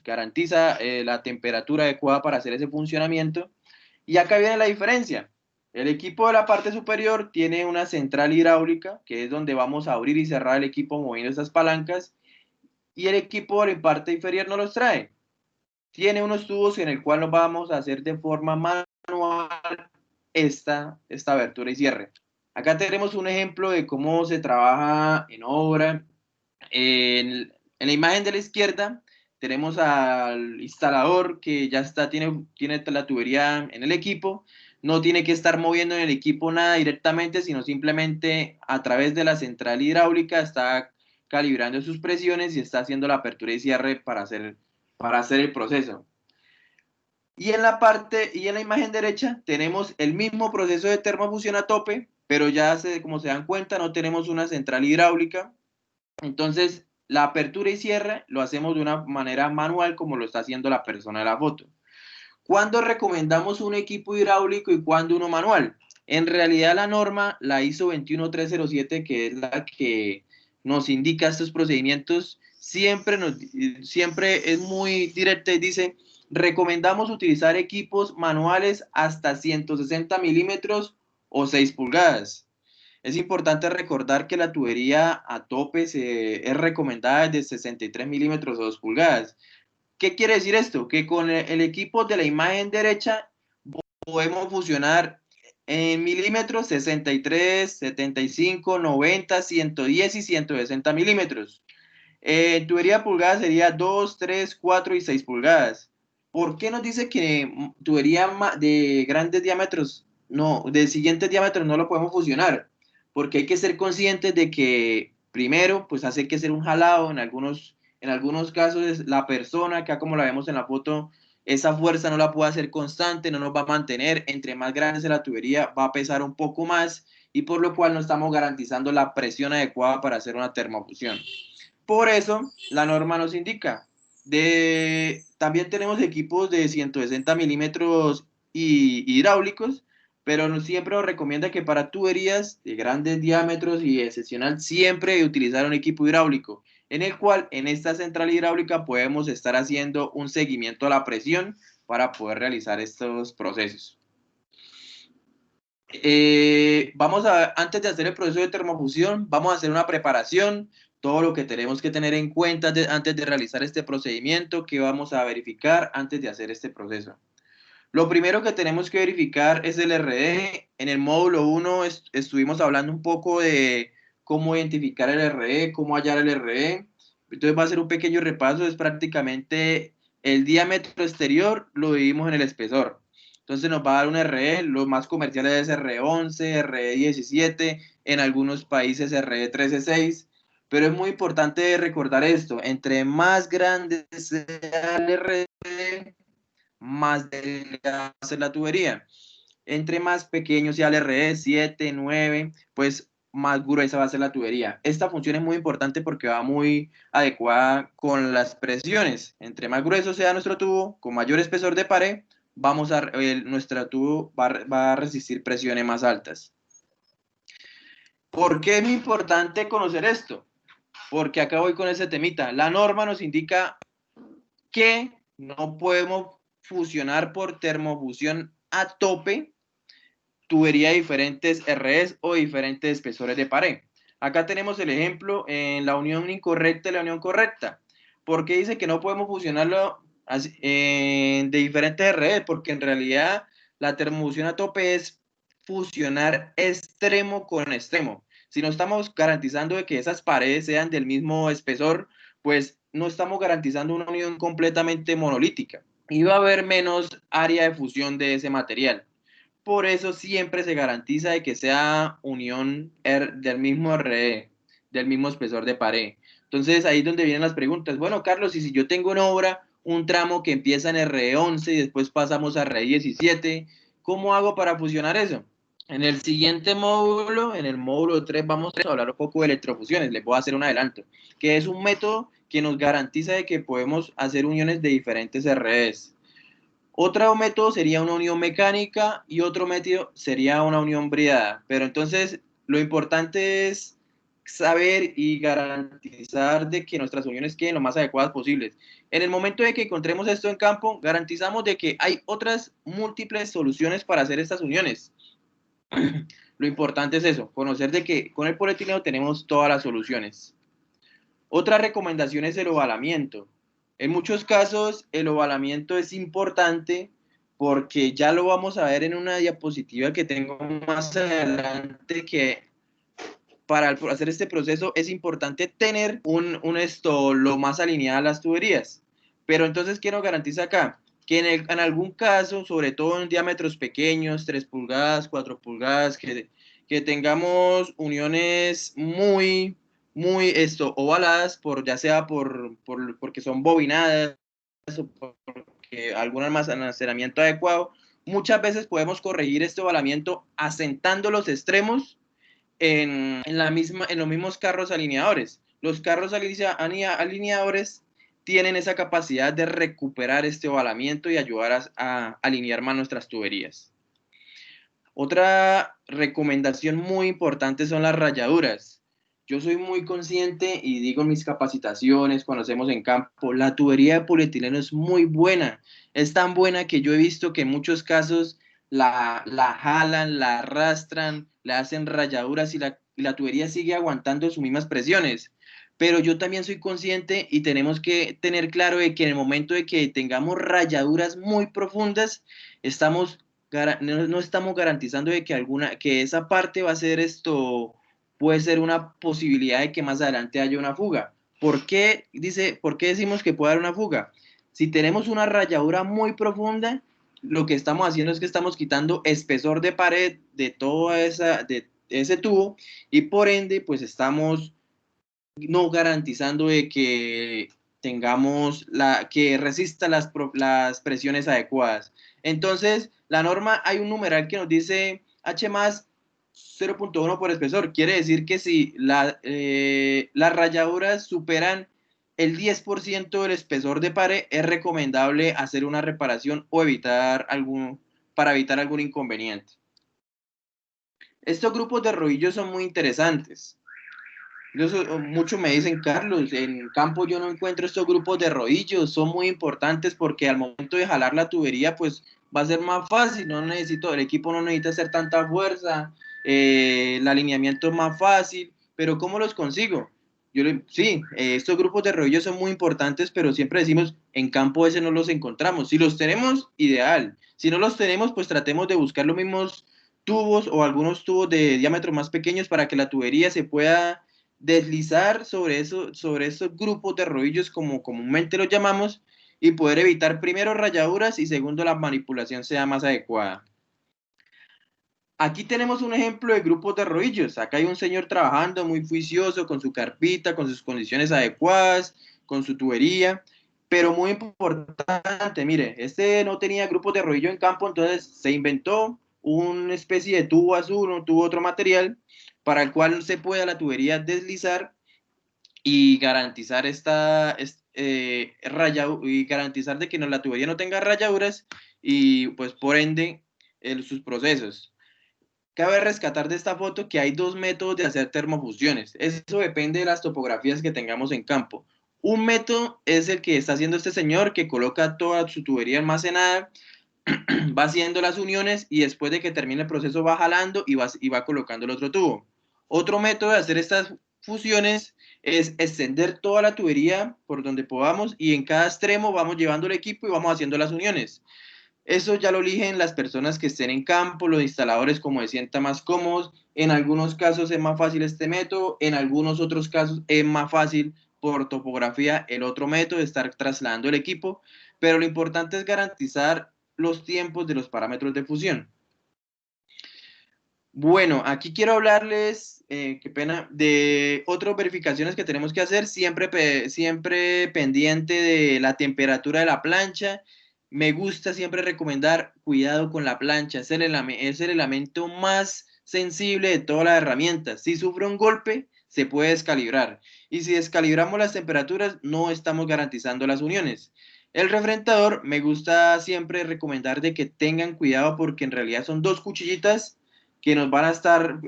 garantiza la temperatura adecuada para hacer ese funcionamiento. Y acá viene la diferencia. El equipo de la parte superior tiene una central hidráulica, que es donde vamos a abrir y cerrar el equipo moviendo estas palancas, y el equipo de la parte inferior no los trae. Tiene unos tubos en el cual nos vamos a hacer de forma manual esta abertura y cierre. Acá tenemos un ejemplo de cómo se trabaja en obra. En la imagen de la izquierda tenemos al instalador que ya está, tiene la tubería en el equipo, no tiene que estar moviendo en el equipo nada directamente, sino simplemente a través de la central hidráulica está calibrando sus presiones y está haciendo la apertura y cierre para hacer el proceso. Y en la imagen derecha tenemos el mismo proceso de termofusión a tope, pero ya como se dan cuenta no tenemos una central hidráulica. Entonces, la apertura y cierre lo hacemos de una manera manual como lo está haciendo la persona de la foto. ¿Cuándo recomendamos un equipo hidráulico y cuándo uno manual? En realidad la norma, la ISO 21307, que es la que nos indica estos procedimientos, siempre es muy directa y dice, recomendamos utilizar equipos manuales hasta 160 milímetros o 6 pulgadas. Es importante recordar que la tubería a tope es recomendada de 63 milímetros o 2 pulgadas. ¿Qué quiere decir esto? Que con el equipo de la imagen derecha podemos fusionar en milímetros 63, 75, 90, 110 y 160 milímetros. Tubería pulgada sería 2, 3, 4 y 6 pulgadas. ¿Por qué nos dice que tubería de grandes diámetros, no, de siguientes diámetros no lo podemos fusionar? Porque hay que ser conscientes de que primero, pues hace que ser un jalado, en algunos casos la persona, acá como la vemos en la foto, esa fuerza no la puede hacer constante, no nos va a mantener, entre más grande sea la tubería va a pesar un poco más y por lo cual no estamos garantizando la presión adecuada para hacer una termofusión. Por eso, la norma nos indica. También tenemos equipos de 160 milímetros hidráulicos, pero siempre nos recomienda que para tuberías de grandes diámetros y excepcional siempre utilizar un equipo hidráulico, en el cual en esta central hidráulica podemos estar haciendo un seguimiento a la presión para poder realizar estos procesos. Antes de hacer el proceso de termofusión, vamos a hacer una preparación, todo lo que tenemos que tener en cuenta antes de realizar este procedimiento, que vamos a verificar antes de hacer este proceso. Lo primero que tenemos que verificar es el RE. En el módulo 1 estuvimos hablando un poco de cómo identificar el RE, cómo hallar el RE. Entonces va a ser un pequeño repaso, es prácticamente el diámetro exterior lo dividimos en el espesor. Entonces nos va a dar un RE, los más comerciales es RE11, RE17, en algunos países RE13,6, pero es muy importante recordar esto, entre más grande sea el RE, más delgada va a ser la tubería. Entre más pequeño sea el RE, 7, 9, pues más gruesa va a ser la tubería. Esta función es muy importante porque va muy adecuada con las presiones. Entre más grueso sea nuestro tubo, con mayor espesor de pared, nuestro tubo va a resistir presiones más altas. ¿Por qué es muy importante conocer esto? Porque acá voy con ese temita. La norma nos indica que no podemos fusionar por termofusión a tope tubería de diferentes REs o diferentes espesores de pared. Acá tenemos el ejemplo en la unión incorrecta y la unión correcta. ¿Por qué dice que no podemos fusionarlo de diferentes REs? Porque en realidad la termofusión a tope es fusionar extremo con extremo. Si no estamos garantizando de que esas paredes sean del mismo espesor, pues no estamos garantizando una unión completamente monolítica. Y va a haber menos área de fusión de ese material. Por eso siempre se garantiza de que sea unión del mismo RE, del mismo espesor de pared. Entonces ahí es donde vienen las preguntas. Bueno, Carlos, y si yo tengo en obra un tramo que empieza en RE11 y después pasamos a RE17, ¿cómo hago para fusionar eso? En el siguiente módulo, en el módulo 3, vamos a hablar un poco de electrofusiones. Les voy a hacer un adelanto, que es un método que nos garantiza de que podemos hacer uniones de diferentes REs. Otro método sería una unión mecánica y otro método sería una unión bridada. Pero entonces lo importante es saber y garantizar de que nuestras uniones queden lo más adecuadas posibles. En el momento de que encontremos esto en campo, garantizamos de que hay otras múltiples soluciones para hacer estas uniones. Lo importante es eso, conocer de que con el polietileno tenemos todas las soluciones. Otra recomendación es el ovalamiento. En muchos casos, el ovalamiento es importante porque ya lo vamos a ver en una diapositiva que tengo más adelante, que para hacer este proceso es importante tener esto lo más alineado a las tuberías. Pero entonces, ¿qué nos garantiza acá? Que en algún caso, sobre todo en diámetros pequeños, 3 pulgadas, 4 pulgadas, que tengamos uniones muy ovaladas, ya sea porque son bobinadas o porque algún almacenamiento adecuado, muchas veces podemos corregir este ovalamiento asentando los extremos en los mismos carros alineadores. Los carros alineadores tienen esa capacidad de recuperar este ovalamiento y ayudar a alinear más nuestras tuberías. Otra recomendación muy importante son las rayaduras. Yo soy muy consciente y digo en mis capacitaciones, cuando hacemos en campo, la tubería de polietileno es muy buena. Es tan buena que yo he visto que en muchos casos la jalan, la arrastran, le hacen rayaduras y la tubería sigue aguantando sus mismas presiones. Pero yo también soy consciente y tenemos que tener claro de que en el momento de que tengamos rayaduras muy profundas, no estamos garantizando de que esa parte va a ser puede ser una posibilidad de que más adelante haya una fuga. ¿Por qué decimos que puede haber una fuga? Si tenemos una rayadura muy profunda, lo que estamos haciendo es que estamos quitando espesor de pared de ese tubo, y por ende, pues estamos no garantizando de que que resista las presiones adecuadas. Entonces, la norma, hay un numeral que nos dice H más 0.1 por espesor. Quiere decir que si las rayaduras superan el 10% del espesor de pared, es recomendable hacer una reparación o para evitar algún inconveniente. Estos grupos de rodillos son muy interesantes. Muchos me dicen, Carlos, en campo yo no encuentro estos grupos de rodillos, son muy importantes porque al momento de jalar la tubería, pues va a ser más fácil, el equipo no necesita hacer tanta fuerza, el alineamiento es más fácil, pero ¿cómo los consigo? Sí, estos grupos de rodillos son muy importantes, pero siempre decimos, en campo ese no los encontramos. Si los tenemos, ideal. Si no los tenemos, pues tratemos de buscar los mismos tubos o algunos tubos de diámetro más pequeños para que la tubería se pueda deslizar sobre esos grupos de rodillos, como comúnmente los llamamos, y poder evitar primero rayaduras y segundo la manipulación sea más adecuada. Aquí tenemos un ejemplo de grupos de rodillos. Acá hay un señor trabajando muy juicioso con su carpita, con sus condiciones adecuadas, con su tubería, pero muy importante, mire, este no tenía grupos de rodillo en campo, entonces se inventó una especie de tubo azul, un tubo otro material, para el cual se pueda la tubería deslizar y garantizar y garantizar de que la tubería no tenga rayaduras y pues por ende sus procesos. Cabe rescatar de esta foto que hay dos métodos de hacer termofusiones. Eso depende de las topografías que tengamos en campo. Un método es el que está haciendo este señor, que coloca toda su tubería almacenada, va haciendo las uniones y después de que termine el proceso va jalando y va colocando el otro tubo. Otro método de hacer estas fusiones es extender toda la tubería por donde podamos y en cada extremo vamos llevando el equipo y vamos haciendo las uniones. Eso ya lo eligen las personas que estén en campo, los instaladores, como se sientan más cómodos. En algunos casos es más fácil este método, en algunos otros casos es más fácil por topografía el otro método de estar trasladando el equipo, pero lo importante es garantizar los tiempos de los parámetros de fusión. Bueno, aquí quiero hablarles, qué pena, de otras verificaciones que tenemos que hacer, siempre pendiente de la temperatura de la plancha. Me gusta siempre recomendar cuidado con la plancha, es el elemento más sensible de todas las herramientas. Si sufre un golpe, se puede descalibrar. Y si descalibramos las temperaturas, no estamos garantizando las uniones. El refrentador, me gusta siempre recomendar de que tengan cuidado porque en realidad son dos cuchillitas que nos van a estar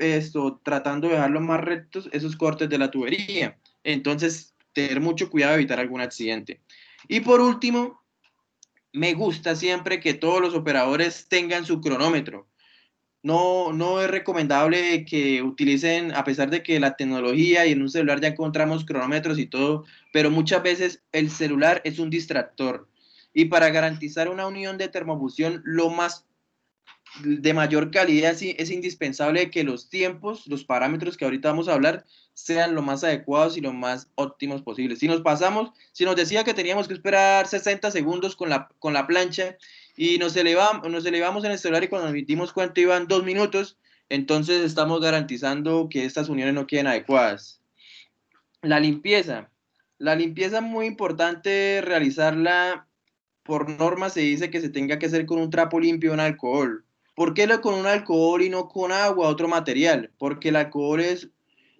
tratando de dejarlo más rectos esos cortes de la tubería. Entonces, tener mucho cuidado de evitar algún accidente. Y por último, me gusta siempre que todos los operadores tengan su cronómetro. No es recomendable que utilicen, a pesar de que la tecnología y en un celular ya encontramos cronómetros y todo, pero muchas veces el celular es un distractor. Y para garantizar una unión de termofusión lo más de mayor calidad, sí, es indispensable que los tiempos, los parámetros que ahorita vamos a hablar, sean lo más adecuados y lo más óptimos posibles. Si nos pasamos, si nos decía que teníamos que esperar 60 segundos con la plancha y nos elevamos en el celular y cuando nos dimos cuenta iban 2 minutos, entonces estamos garantizando que estas uniones no queden adecuadas. La limpieza. La limpieza es muy importante realizarla. Por norma se dice que se tenga que hacer con un trapo limpio en alcohol. ¿Por qué con un alcohol y no con agua, otro material? Porque el alcohol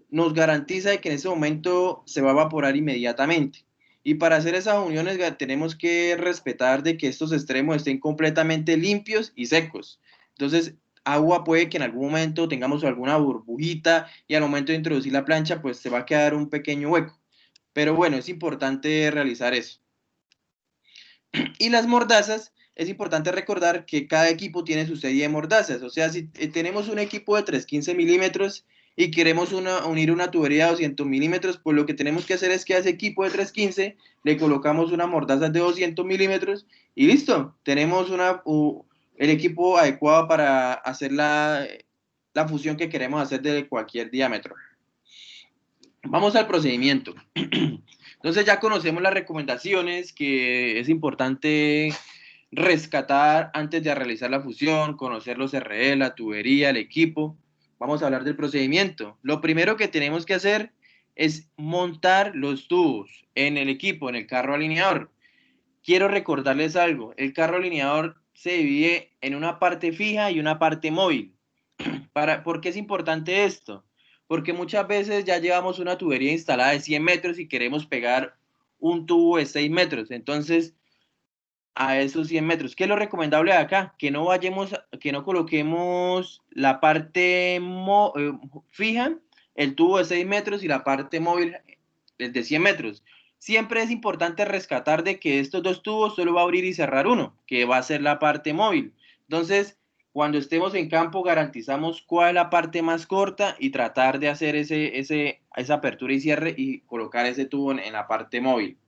nos garantiza de que en ese momento se va a evaporar inmediatamente. Y para hacer esas uniones tenemos que respetar de que estos extremos estén completamente limpios y secos. Entonces, agua puede que en algún momento tengamos alguna burbujita y al momento de introducir la plancha, pues se va a quedar un pequeño hueco. Pero bueno, es importante realizar eso. Y las mordazas, es importante recordar que cada equipo tiene su serie de mordazas. O sea, si tenemos un equipo de 315 milímetros y queremos unir una tubería de 200 milímetros, pues lo que tenemos que hacer es que a ese equipo de 315 le colocamos una mordaza de 200 milímetros y listo, tenemos el equipo adecuado para hacer la fusión que queremos hacer de cualquier diámetro. Vamos al procedimiento. Entonces ya conocemos las recomendaciones que es importante rescatar antes de realizar la fusión, conocer los RE, la tubería, el equipo. Vamos a hablar del procedimiento. Lo primero que tenemos que hacer es montar los tubos en el equipo, en el carro alineador. Quiero recordarles algo, el carro alineador se divide en una parte fija y una parte móvil. ¿Por qué es importante esto? Porque muchas veces ya llevamos una tubería instalada de 100 metros y queremos pegar un tubo de 6 metros. Entonces, a esos 100 metros, ¿qué es lo recomendable de acá? Que no coloquemos la parte fija, el tubo de 6 metros y la parte móvil, el de 100 metros. Siempre es importante rescatar de que estos dos tubos solo va a abrir y cerrar uno, que va a ser la parte móvil. Entonces, cuando estemos en campo, garantizamos cuál es la parte más corta y tratar de hacer esa apertura y cierre y colocar ese tubo en la parte móvil.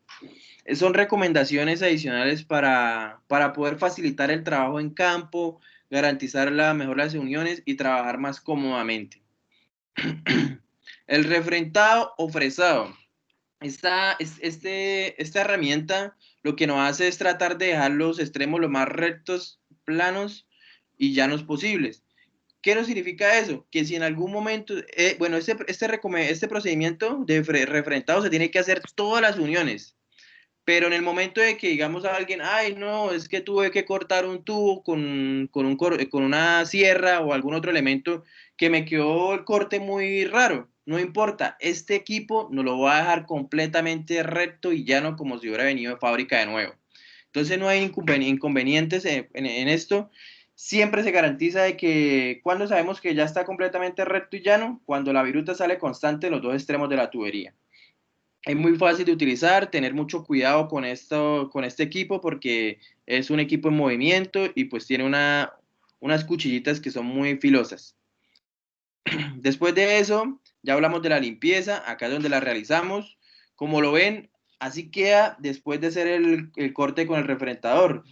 Son recomendaciones adicionales para poder facilitar el trabajo en campo, garantizar la mejor las uniones y trabajar más cómodamente. El refrentado o fresado. Esta herramienta lo que nos hace es tratar de dejar los extremos lo más rectos, planos y llanos posibles. ¿Qué nos significa eso? Que si en algún momento, bueno, este procedimiento de refrentado se tiene que hacer todas las uniones, pero en el momento de que digamos a alguien, ay, no, es que tuve que cortar un tubo con una sierra o algún otro elemento que me quedó el corte muy raro, no importa, este equipo nos lo va a dejar completamente recto y llano como si hubiera venido de fábrica de nuevo. Entonces no hay inconvenientes en esto. Siempre se garantiza de que cuando sabemos que ya está completamente recto y llano, cuando la viruta sale constante en los dos extremos de la tubería. Es muy fácil de utilizar, tener mucho cuidado con este equipo porque es un equipo en movimiento y pues tiene unas cuchillitas que son muy filosas. Después de eso, ya hablamos de la limpieza, acá es donde la realizamos. Como lo ven, así queda después de hacer el corte con el refrentador.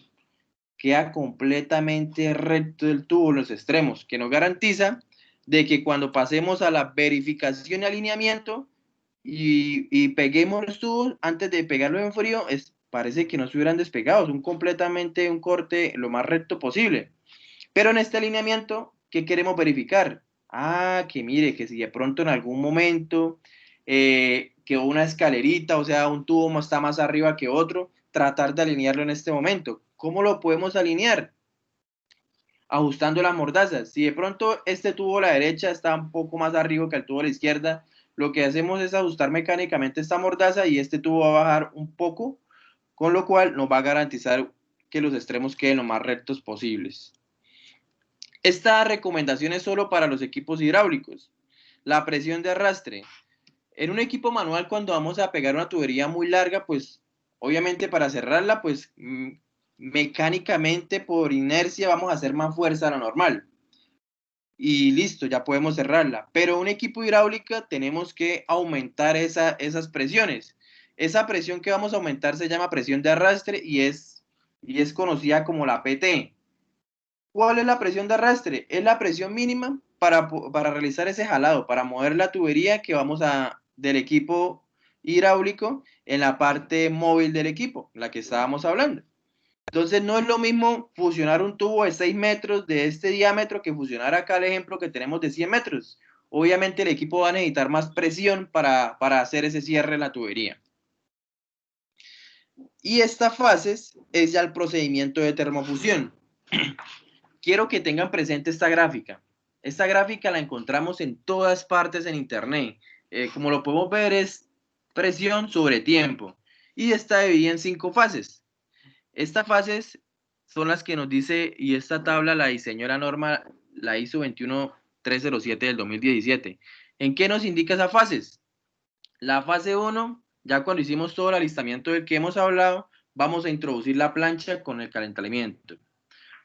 Queda completamente recto el tubo en los extremos, que nos garantiza de que cuando pasemos a la verificación y alineamiento, y peguemos los tubos antes de pegarlo en frío, parece que no se hubieran despegado, son completamente un corte lo más recto posible. Pero en este alineamiento, ¿qué queremos verificar? Que mire, que si de pronto en algún momento quedó una escalerita, o sea, un tubo está más arriba que otro, tratar de alinearlo en este momento. ¿Cómo lo podemos alinear? Ajustando las mordazas. Si de pronto este tubo a la derecha está un poco más arriba que el tubo a la izquierda, lo que hacemos es ajustar mecánicamente esta mordaza y este tubo va a bajar un poco, con lo cual nos va a garantizar que los extremos queden lo más rectos posibles. Esta recomendación es solo para los equipos hidráulicos. La presión de arrastre. En un equipo manual, cuando vamos a pegar una tubería muy larga, pues obviamente para cerrarla, pues mecánicamente por inercia vamos a hacer más fuerza a la normal. Y listo, ya podemos cerrarla. Pero un equipo hidráulico tenemos que aumentar esas presiones. Esa presión que vamos a aumentar se llama presión de arrastre y es conocida como la PT. ¿Cuál es la presión de arrastre? Es la presión mínima para realizar ese jalado, para mover la tubería que vamos del equipo hidráulico en la parte móvil del equipo, la que estábamos hablando. Entonces no es lo mismo fusionar un tubo de 6 metros de este diámetro que fusionar acá el ejemplo que tenemos de 100 metros. Obviamente el equipo va a necesitar más presión para hacer ese cierre en la tubería. Y esta fase es ya el procedimiento de termofusión. Quiero que tengan presente esta gráfica. Esta gráfica la encontramos en todas partes en internet. Como lo podemos ver, es presión sobre tiempo. Y está dividida en 5 fases. Estas fases son las que nos dice, y esta tabla la diseñó la norma, la ISO 21307 del 2017. ¿En qué nos indica esas fases? La fase 1, ya cuando hicimos todo el alistamiento del que hemos hablado, vamos a introducir la plancha con el calentamiento.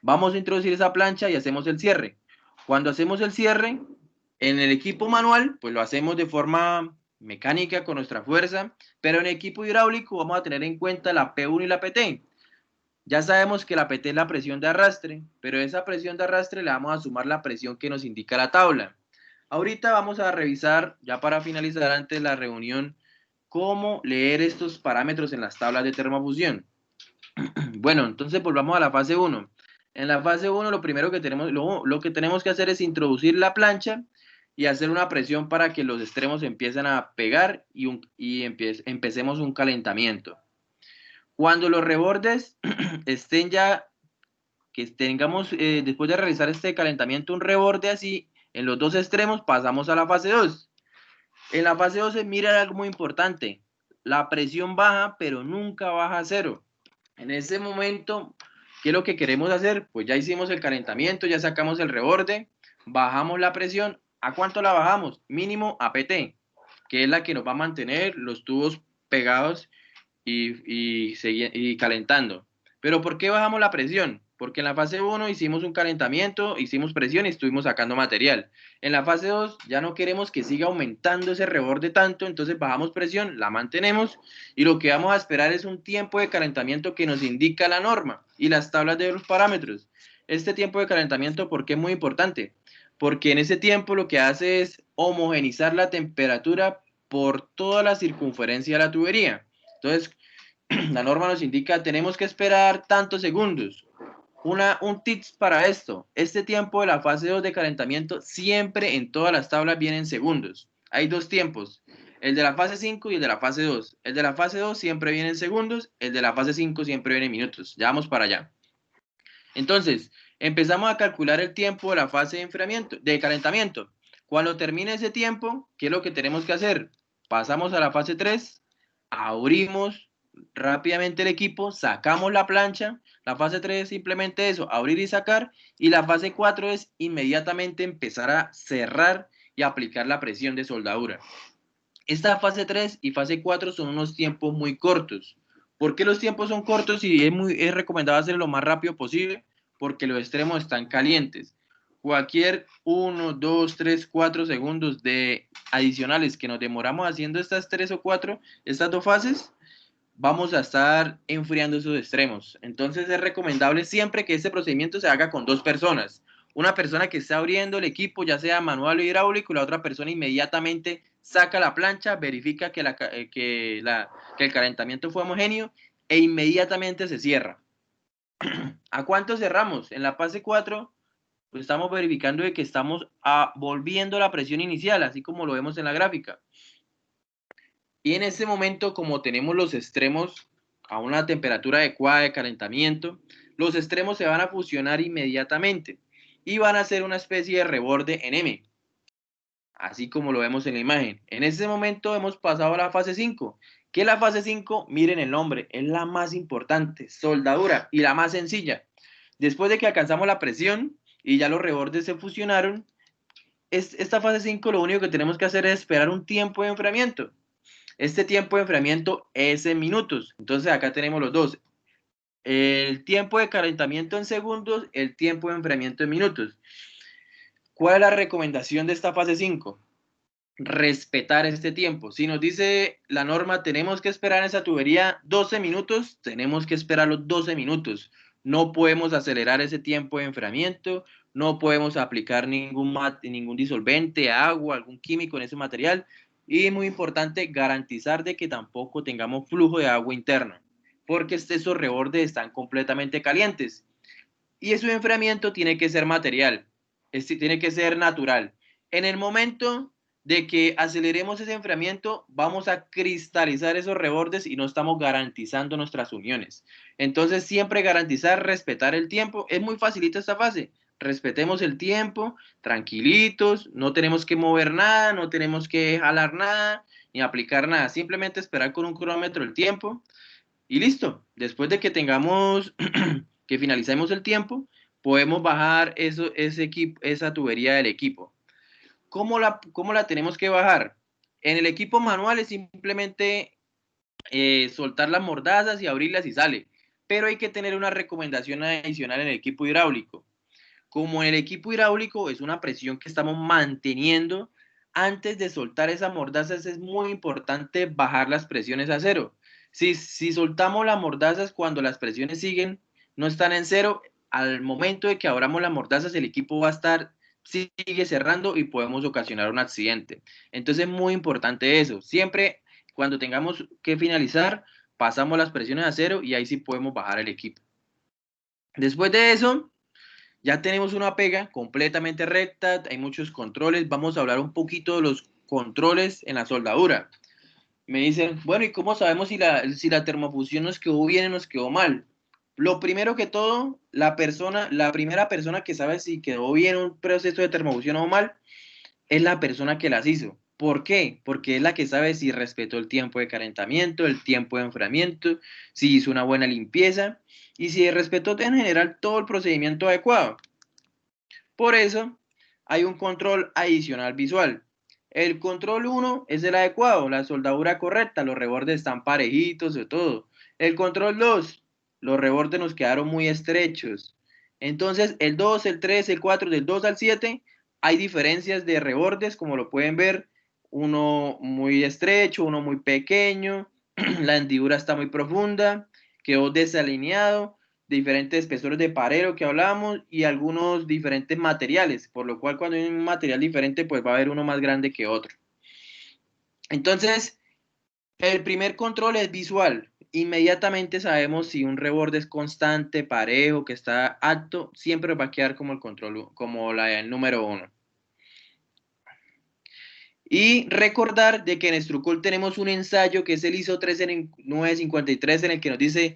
Vamos a introducir esa plancha y hacemos el cierre. Cuando hacemos el cierre, en el equipo manual, pues lo hacemos de forma mecánica con nuestra fuerza, pero en el equipo hidráulico vamos a tener en cuenta la P1 y la PT. Ya sabemos que la PT es la presión de arrastre, pero esa presión de arrastre le vamos a sumar la presión que nos indica la tabla. Ahorita vamos a revisar, ya para finalizar antes de la reunión, cómo leer estos parámetros en las tablas de termofusión. Bueno, entonces volvamos a la fase 1. En la fase 1 lo primero que tenemos, lo que tenemos que hacer es introducir la plancha y hacer una presión para que los extremos empiecen a pegar y empecemos un calentamiento. Cuando los rebordes estén ya, que tengamos, después de realizar este calentamiento, un reborde así en los dos extremos, pasamos a la fase 2. En la fase 2 mira algo muy importante. La presión baja, pero nunca baja a cero. En ese momento, ¿qué es lo que queremos hacer? Pues ya hicimos el calentamiento, ya sacamos el reborde, bajamos la presión. ¿A cuánto la bajamos? Mínimo a PT, que es la que nos va a mantener los tubos pegados y calentando. ¿Pero por qué bajamos la presión? Porque en la fase 1 hicimos un calentamiento, hicimos presión y estuvimos sacando material. En la fase 2 ya no queremos que siga aumentando ese reborde tanto, entonces bajamos presión, la mantenemos y lo que vamos a esperar es un tiempo de calentamiento que nos indica la norma y las tablas de los parámetros. Este tiempo de calentamiento, ¿por qué es muy importante? Porque en ese tiempo lo que hace es homogenizar la temperatura por toda la circunferencia de la tubería. Entonces, la norma nos indica, tenemos que esperar tantos segundos. Un tips para esto, este tiempo de la fase 2 de calentamiento siempre en todas las tablas viene en segundos. Hay dos tiempos, el de la fase 5 y el de la fase 2. El de la fase 2 siempre viene en segundos, el de la fase 5 siempre viene en minutos. Ya vamos para allá. Entonces, empezamos a calcular el tiempo de la fase de enfriamiento, de calentamiento. Cuando termine ese tiempo, ¿qué es lo que tenemos que hacer? Pasamos a la fase 3, abrimos rápidamente el equipo, sacamos la plancha. La fase 3 es simplemente eso, abrir y sacar. Y la fase 4 es inmediatamente empezar a cerrar y aplicar la presión de soldadura. Esta fase 3 y fase 4 son unos tiempos muy cortos. ¿Por qué los tiempos son cortos y es recomendado hacerlo lo más rápido posible? Porque los extremos están calientes. Cualquier 1, 2, 3, 4 segundos de adicionales que nos demoramos haciendo estas 3 o 4, estas dos fases, vamos a estar enfriando esos extremos. Entonces es recomendable siempre que este procedimiento se haga con dos personas. Una persona que está abriendo el equipo, ya sea manual o hidráulico, y la otra persona inmediatamente saca la plancha, verifica que el calentamiento fue homogéneo e inmediatamente se cierra. ¿A cuánto cerramos? En la fase 4, pues estamos verificando de que estamos volviendo a la presión inicial, así como lo vemos en la gráfica. Y en ese momento, como tenemos los extremos a una temperatura adecuada de calentamiento, los extremos se van a fusionar inmediatamente y van a hacer una especie de reborde en M, así como lo vemos en la imagen. En ese momento hemos pasado a la fase 5, que la fase 5, miren el nombre, es la más importante, soldadura y la más sencilla. Después de que alcanzamos la presión, y ya los rebordes se fusionaron, esta fase 5 lo único que tenemos que hacer es esperar un tiempo de enfriamiento. Este tiempo de enfriamiento es en minutos. Entonces acá tenemos los dos. El tiempo de calentamiento en segundos, el tiempo de enfriamiento en minutos. ¿Cuál es la recomendación de esta fase 5? Respetar este tiempo. Si nos dice la norma, tenemos que esperar en esa tubería 12 minutos, tenemos que esperar los 12 minutos. No podemos acelerar ese tiempo de enfriamiento, no podemos aplicar ningún disolvente, agua, algún químico en ese material. Y muy importante, garantizar de que tampoco tengamos flujo de agua interno, porque esos rebordes están completamente calientes. Y ese enfriamiento tiene que ser material, tiene que ser natural. En el momento de que aceleremos ese enfriamiento, vamos a cristalizar esos rebordes y no estamos garantizando nuestras uniones. Entonces, siempre garantizar, respetar el tiempo. Es muy facilita esta fase. Respetemos el tiempo, tranquilitos, no tenemos que mover nada, no tenemos que jalar nada, ni aplicar nada. Simplemente esperar con un cronómetro el tiempo y listo. Después de que tengamos, que finalicemos el tiempo, podemos bajar esa tubería del equipo. ¿Cómo la tenemos que bajar? En el equipo manual es simplemente soltar las mordazas y abrirlas y sale. Pero hay que tener una recomendación adicional en el equipo hidráulico. Como en el equipo hidráulico es una presión que estamos manteniendo, antes de soltar esas mordazas es muy importante bajar las presiones a cero. Si soltamos las mordazas cuando las presiones no están en cero, al momento de que abramos las mordazas el equipo va a estar, sigue cerrando y podemos ocasionar un accidente. Entonces es muy importante eso. Siempre cuando tengamos que finalizar, pasamos las presiones a cero y ahí sí podemos bajar el equipo. Después de eso, ya tenemos una pega completamente recta, hay muchos controles. Vamos a hablar un poquito de los controles en la soldadura. Me dicen, bueno, ¿y cómo sabemos si la termofusión nos quedó bien o nos quedó mal? Lo primero que todo, la primera persona que sabe si quedó bien un proceso de termofusión o mal, es la persona que las hizo. ¿Por qué? Porque es la que sabe si respetó el tiempo de calentamiento, el tiempo de enfriamiento, si hizo una buena limpieza y si respetó en general todo el procedimiento adecuado. Por eso, hay un control adicional visual. El control 1 es el adecuado, la soldadura correcta, los rebordes están parejitos y todo. El control 2, los rebordes nos quedaron muy estrechos. Entonces, el 2, el 3, el 4, del 2 al 7, hay diferencias de rebordes, como lo pueden ver, uno muy estrecho, uno muy pequeño, la hendidura está muy profunda, quedó desalineado, diferentes espesores de parero que hablamos y algunos diferentes materiales, por lo cual cuando hay un material diferente, pues va a haber uno más grande que otro. Entonces, el primer control es visual. Inmediatamente sabemos si un reborde es constante, parejo, que está alto, siempre va a quedar como el control, como el número 1. Y recordar de que en Estrucol tenemos un ensayo que es el ISO 13953 en el que nos dice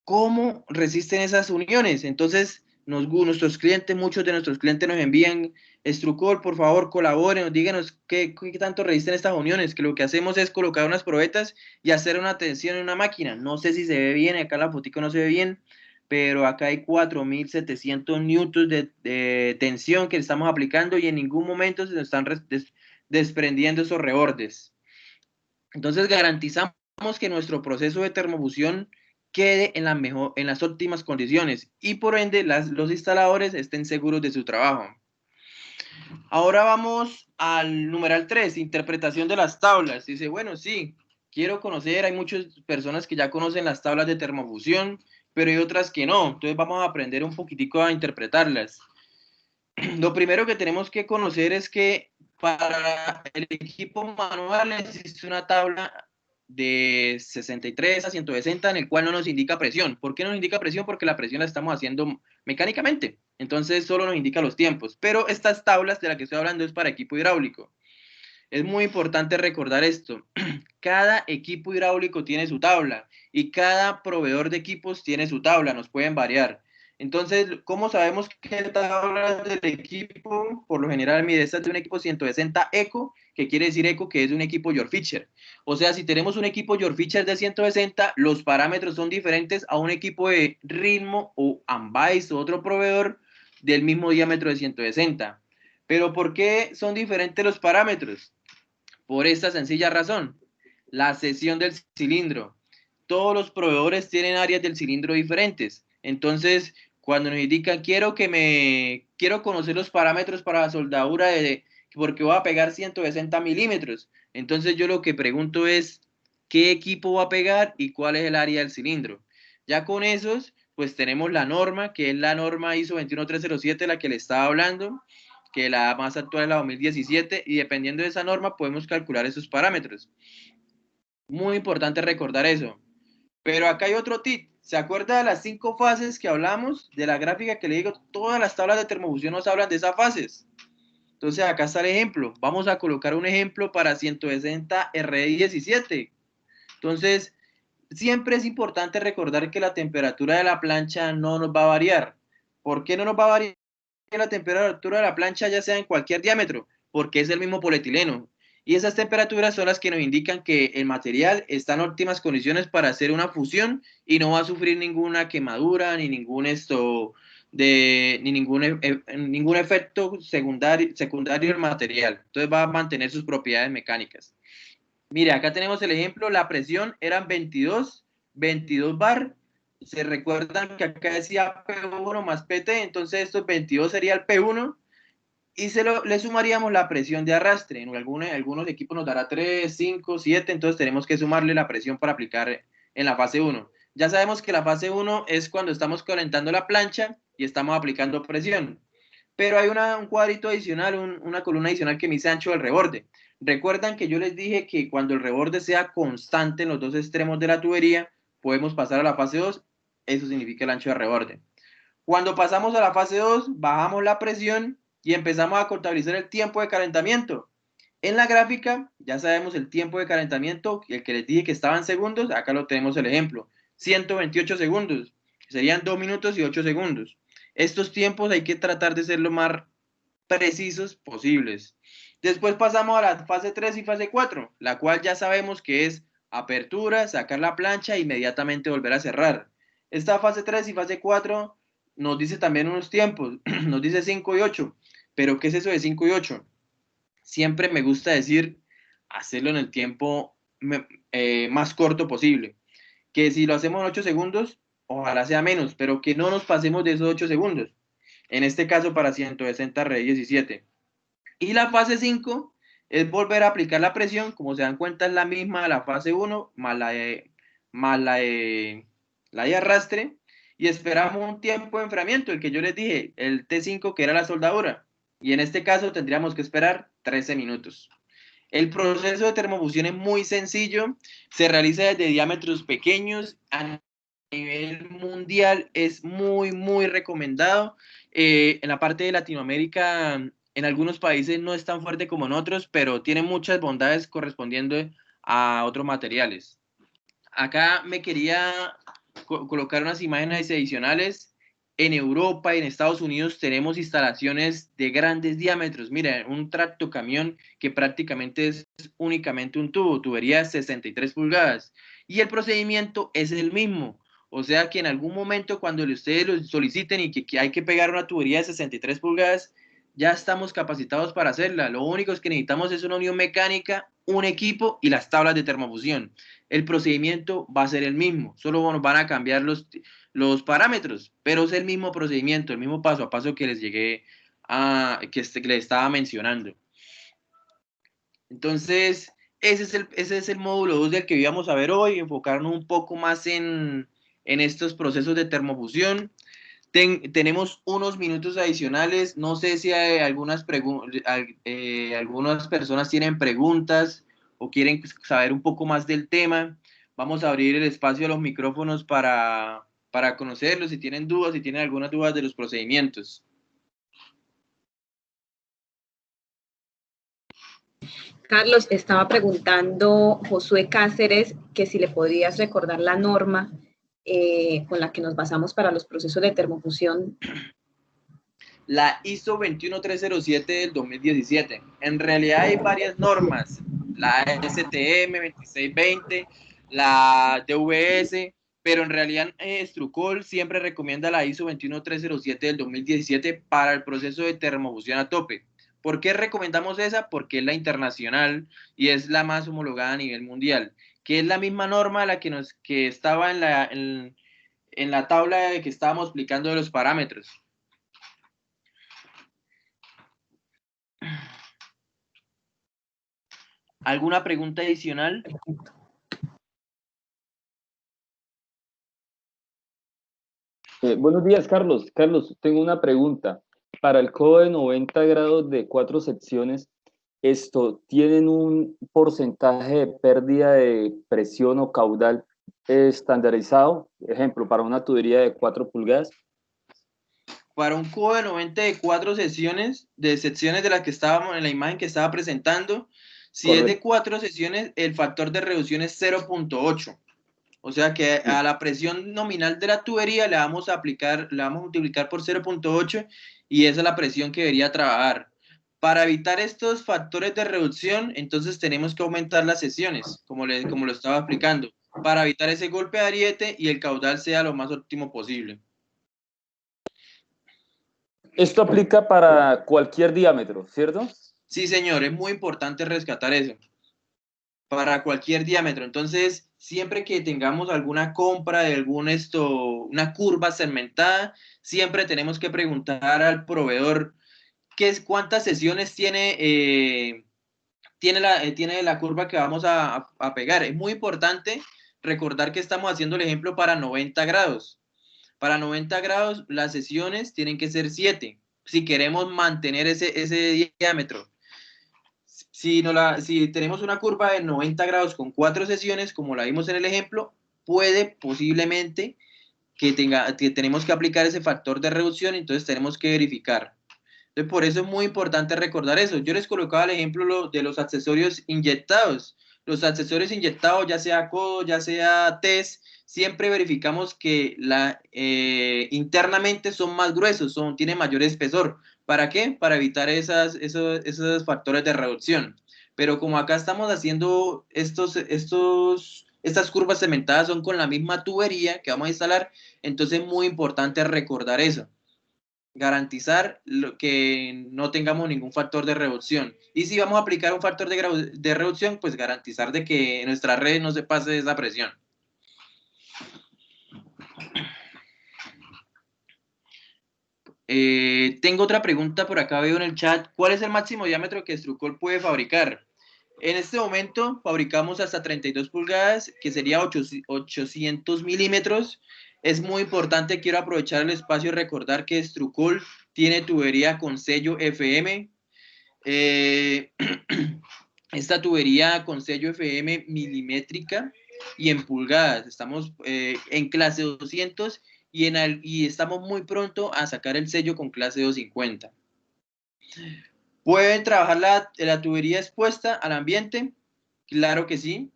cómo resisten esas uniones. Entonces, nuestros clientes, muchos de nuestros clientes nos envían, Estrucol, por favor, colaboren, díganos qué tanto resisten estas uniones, que lo que hacemos es colocar unas probetas y hacer una tensión en una máquina. No sé si se ve bien, acá la fotico no se ve bien, pero acá hay 4.700 newtons de tensión que le estamos aplicando y en ningún momento se nos están desprendiendo esos rebordes. Entonces garantizamos que nuestro proceso de termofusión quede en las óptimas condiciones y por ende los instaladores estén seguros de su trabajo. Ahora vamos al numeral 3, interpretación de las tablas. Dice, bueno, sí, quiero conocer, hay muchas personas que ya conocen las tablas de termofusión, pero hay otras que no. Entonces vamos a aprender un poquitico a interpretarlas. Lo primero que tenemos que conocer es que para el equipo manual existe una tabla de 63 a 160 en el cual no nos indica presión. ¿Por qué nos indica presión? Porque la presión la estamos haciendo mecánicamente. Entonces solo nos indica los tiempos. Pero estas tablas de las que estoy hablando es para equipo hidráulico. Es muy importante recordar esto. Cada equipo hidráulico tiene su tabla y cada proveedor de equipos tiene su tabla, nos pueden variar. Entonces, ¿cómo sabemos qué tabla del equipo? Por lo general, mire, esta es de un equipo 160 Eco, que quiere decir Eco, que es un equipo Georg Fischer. O sea, si tenemos un equipo Georg Fischer de 160, los parámetros son diferentes a un equipo de Ritmo o Ambais o otro proveedor del mismo diámetro de 160. Pero ¿por qué son diferentes los parámetros? Por esta sencilla razón, la sección del cilindro. Todos los proveedores tienen áreas del cilindro diferentes. Entonces, cuando nos indican, quiero conocer los parámetros para la soldadura porque voy a pegar 160 milímetros. Entonces yo lo que pregunto es, ¿qué equipo va a pegar y cuál es el área del cilindro? Ya con esos, pues tenemos la norma, que es la norma ISO 21307, la que le estaba hablando, que la más actual es la 2017, y dependiendo de esa norma podemos calcular esos parámetros. Muy importante recordar eso. Pero acá hay otro tip. ¿Se acuerda de las 5 fases que hablamos? De la gráfica que le digo, todas las tablas de termofusión nos hablan de esas fases. Entonces acá está el ejemplo. Vamos a colocar un ejemplo para 160 RI17. Entonces, siempre es importante recordar que la temperatura de la plancha no nos va a variar. ¿Por qué no nos va a variar la temperatura de la plancha, ya sea en cualquier diámetro? Porque es el mismo polietileno. Y esas temperaturas son las que nos indican que el material está en óptimas condiciones para hacer una fusión y no va a sufrir ninguna quemadura ni ningún ningún efecto secundario del material. Entonces va a mantener sus propiedades mecánicas. Mire, acá tenemos el ejemplo, la presión eran 22 bar. Se recuerdan que acá decía P1 más PT, entonces estos 22 sería el P1 y le sumaríamos la presión de arrastre. En algunos equipos nos dará 3, 5, 7, entonces tenemos que sumarle la presión para aplicar en la fase 1. Ya sabemos que la fase 1 es cuando estamos calentando la plancha y estamos aplicando presión. Pero hay un cuadrito adicional, una columna adicional que me dice ancho del reborde. Recuerdan que yo les dije que cuando el reborde sea constante en los dos extremos de la tubería, podemos pasar a la fase 2. Eso significa el ancho de reborde. Cuando pasamos a la fase 2, bajamos la presión y empezamos a contabilizar el tiempo de calentamiento. En la gráfica ya sabemos el tiempo de calentamiento, el que les dije que estaba en segundos, acá lo tenemos el ejemplo, 128 segundos, serían 2 minutos y 8 segundos. Estos tiempos hay que tratar de ser lo más precisos posibles. Después pasamos a la fase 3 y fase 4, la cual ya sabemos que es apertura, sacar la plancha e inmediatamente volver a cerrar. Esta fase 3 y fase 4 nos dice también unos tiempos, nos dice 5 y 8, pero ¿qué es eso de 5 y 8? Siempre me gusta decir hacerlo en el tiempo más corto posible. Que si lo hacemos en 8 segundos, ojalá sea menos, pero que no nos pasemos de esos 8 segundos. En este caso para 160 Rey 17. Y la fase 5 es volver a aplicar la presión, como se dan cuenta es la misma de la fase 1 más la de arrastre, y esperamos un tiempo de enfriamiento, el que yo les dije, el T5 que era la soldadura, y en este caso tendríamos que esperar 13 minutos. El proceso de termofusión es muy sencillo, se realiza desde diámetros pequeños, a nivel mundial es muy recomendado. En la parte de Latinoamérica, en algunos países no es tan fuerte como en otros, pero tiene muchas bondades correspondiendo a otros materiales. Acá me quería colocar unas imágenes adicionales. En Europa y en Estados Unidos tenemos instalaciones de grandes diámetros. Miren, un tractocamión que prácticamente es únicamente un tubo, tubería de 63 pulgadas. Y el procedimiento es el mismo. O sea que en algún momento cuando ustedes lo soliciten y que hay que pegar una tubería de 63 pulgadas, ya estamos capacitados para hacerla. Lo único es que necesitamos es una unión mecánica, un equipo y las tablas de termofusión. El procedimiento va a ser el mismo, solo nos van a cambiar los parámetros, pero es el mismo procedimiento, el mismo paso a paso que les llegué que les estaba mencionando. Entonces, ese es el módulo 2 del que íbamos a ver hoy, enfocarnos un poco más en estos procesos de termofusión. Tenemos unos minutos adicionales, no sé si hay algunas personas tienen preguntas o quieren saber un poco más del tema. Vamos a abrir el espacio a los micrófonos para conocerlos, si tienen dudas, si tienen algunas dudas de los procedimientos. Carlos, estaba preguntando Josué Cáceres que si le podrías recordar la norma con la que nos basamos para los procesos de termofusión. La ISO 21307 del 2017. En realidad hay varias normas, la STM 2620, la DVS, pero en realidad Estrucol siempre recomienda la ISO 21307 del 2017 para el proceso de termofusión a tope. ¿Por qué recomendamos esa? Porque es la internacional y es la más homologada a nivel mundial, que es la misma norma la que estaba en la tabla que estábamos explicando de los parámetros. ¿Alguna pregunta adicional? Buenos días, Carlos. Carlos, tengo una pregunta. Para el codo de 90 grados de 4 secciones, ¿esto tienen un porcentaje de pérdida de presión o caudal estandarizado? Ejemplo, para una tubería de 4 pulgadas. Para un cubo de 90 de 4 secciones, de las que estábamos en la imagen que estaba presentando, si Correcto. es de 4 secciones, el factor de reducción es 0.8. O sea que a la presión nominal de la tubería le vamos a multiplicar por 0.8 y esa es la presión que debería trabajar. Para evitar estos factores de reducción, entonces tenemos que aumentar las secciones, como lo estaba explicando, para evitar ese golpe de ariete y el caudal sea lo más óptimo posible. Esto aplica para cualquier diámetro, ¿cierto? Sí, señor, es muy importante rescatar eso. Para cualquier diámetro. Entonces, siempre que tengamos alguna compra de una curva segmentada, siempre tenemos que preguntar al proveedor cuántas sesiones tiene la curva que vamos a pegar. Es muy importante recordar que estamos haciendo el ejemplo para 90 grados. Para 90 grados, las sesiones tienen que ser 7 si queremos mantener ese diámetro. Si tenemos una curva de 90 grados con 4 sesiones, como la vimos en el ejemplo, puede posiblemente que tenemos que aplicar ese factor de reducción, entonces tenemos que verificar. Entonces, por eso es muy importante recordar eso. Yo les colocaba el ejemplo de los accesorios inyectados. Los accesorios inyectados, ya sea codo, ya sea test, siempre verificamos que internamente son más gruesos, tienen mayor espesor. ¿Para qué? Para evitar esos factores de reducción. Pero como acá estamos haciendo estas curvas cementadas son con la misma tubería que vamos a instalar, entonces es muy importante recordar eso. Garantizar que no tengamos ningún factor de reducción. Y si vamos a aplicar un factor de reducción, pues garantizar de que en nuestra red no se pase esa presión. Tengo otra pregunta por acá, veo en el chat. ¿Cuál es el máximo diámetro que Estrucol puede fabricar? En este momento fabricamos hasta 32 pulgadas, que sería 800 milímetros. Es muy importante, quiero aprovechar el espacio y recordar que Estrucol tiene tubería con sello FM. Esta tubería con sello FM milimétrica y en pulgadas. Estamos en clase 200 y estamos muy pronto a sacar el sello con clase 250. ¿Pueden trabajar la tubería expuesta al ambiente? Claro que sí.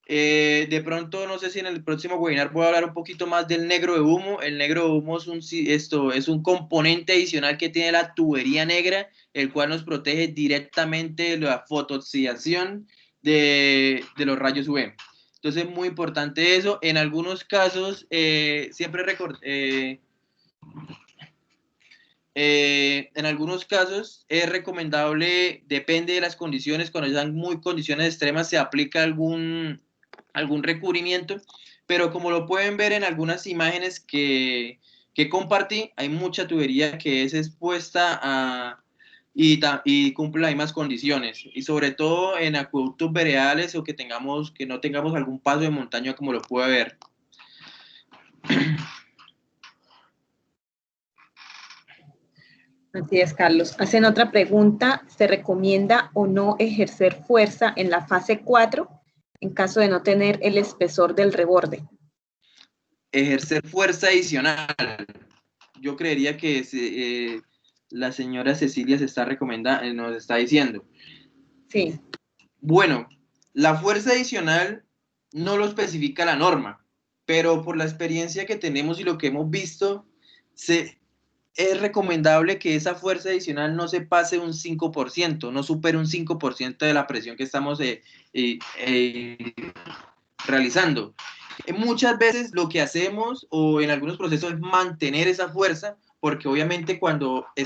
De pronto, no sé si en el próximo webinar voy a hablar un poquito más del negro de humo. El negro de humo es un componente adicional que tiene la tubería negra, el cual nos protege directamente de la fotoxidación de los rayos UV. Entonces, es muy importante eso. En algunos casos, en algunos casos es recomendable, depende de las condiciones, cuando están muy condiciones extremas se aplica algún recubrimiento, pero como lo pueden ver en algunas imágenes que compartí, hay mucha tubería que es expuesta y cumple las mismas condiciones, y sobre todo en acueductos veredales o que no tengamos algún paso de montaña como lo puede ver. Así es, Carlos. Hacen otra pregunta. ¿Se recomienda o no ejercer fuerza en la fase 4 en caso de no tener el espesor del reborde? Ejercer fuerza adicional. Yo creería que la señora Cecilia nos está diciendo. Sí. Bueno, la fuerza adicional no lo especifica la norma, pero por la experiencia que tenemos y lo que hemos visto, es recomendable que esa fuerza adicional no se pase un 5%, no supere un 5% de la presión que estamos realizando. Muchas veces lo que hacemos o en algunos procesos es mantener esa fuerza, porque obviamente cuando se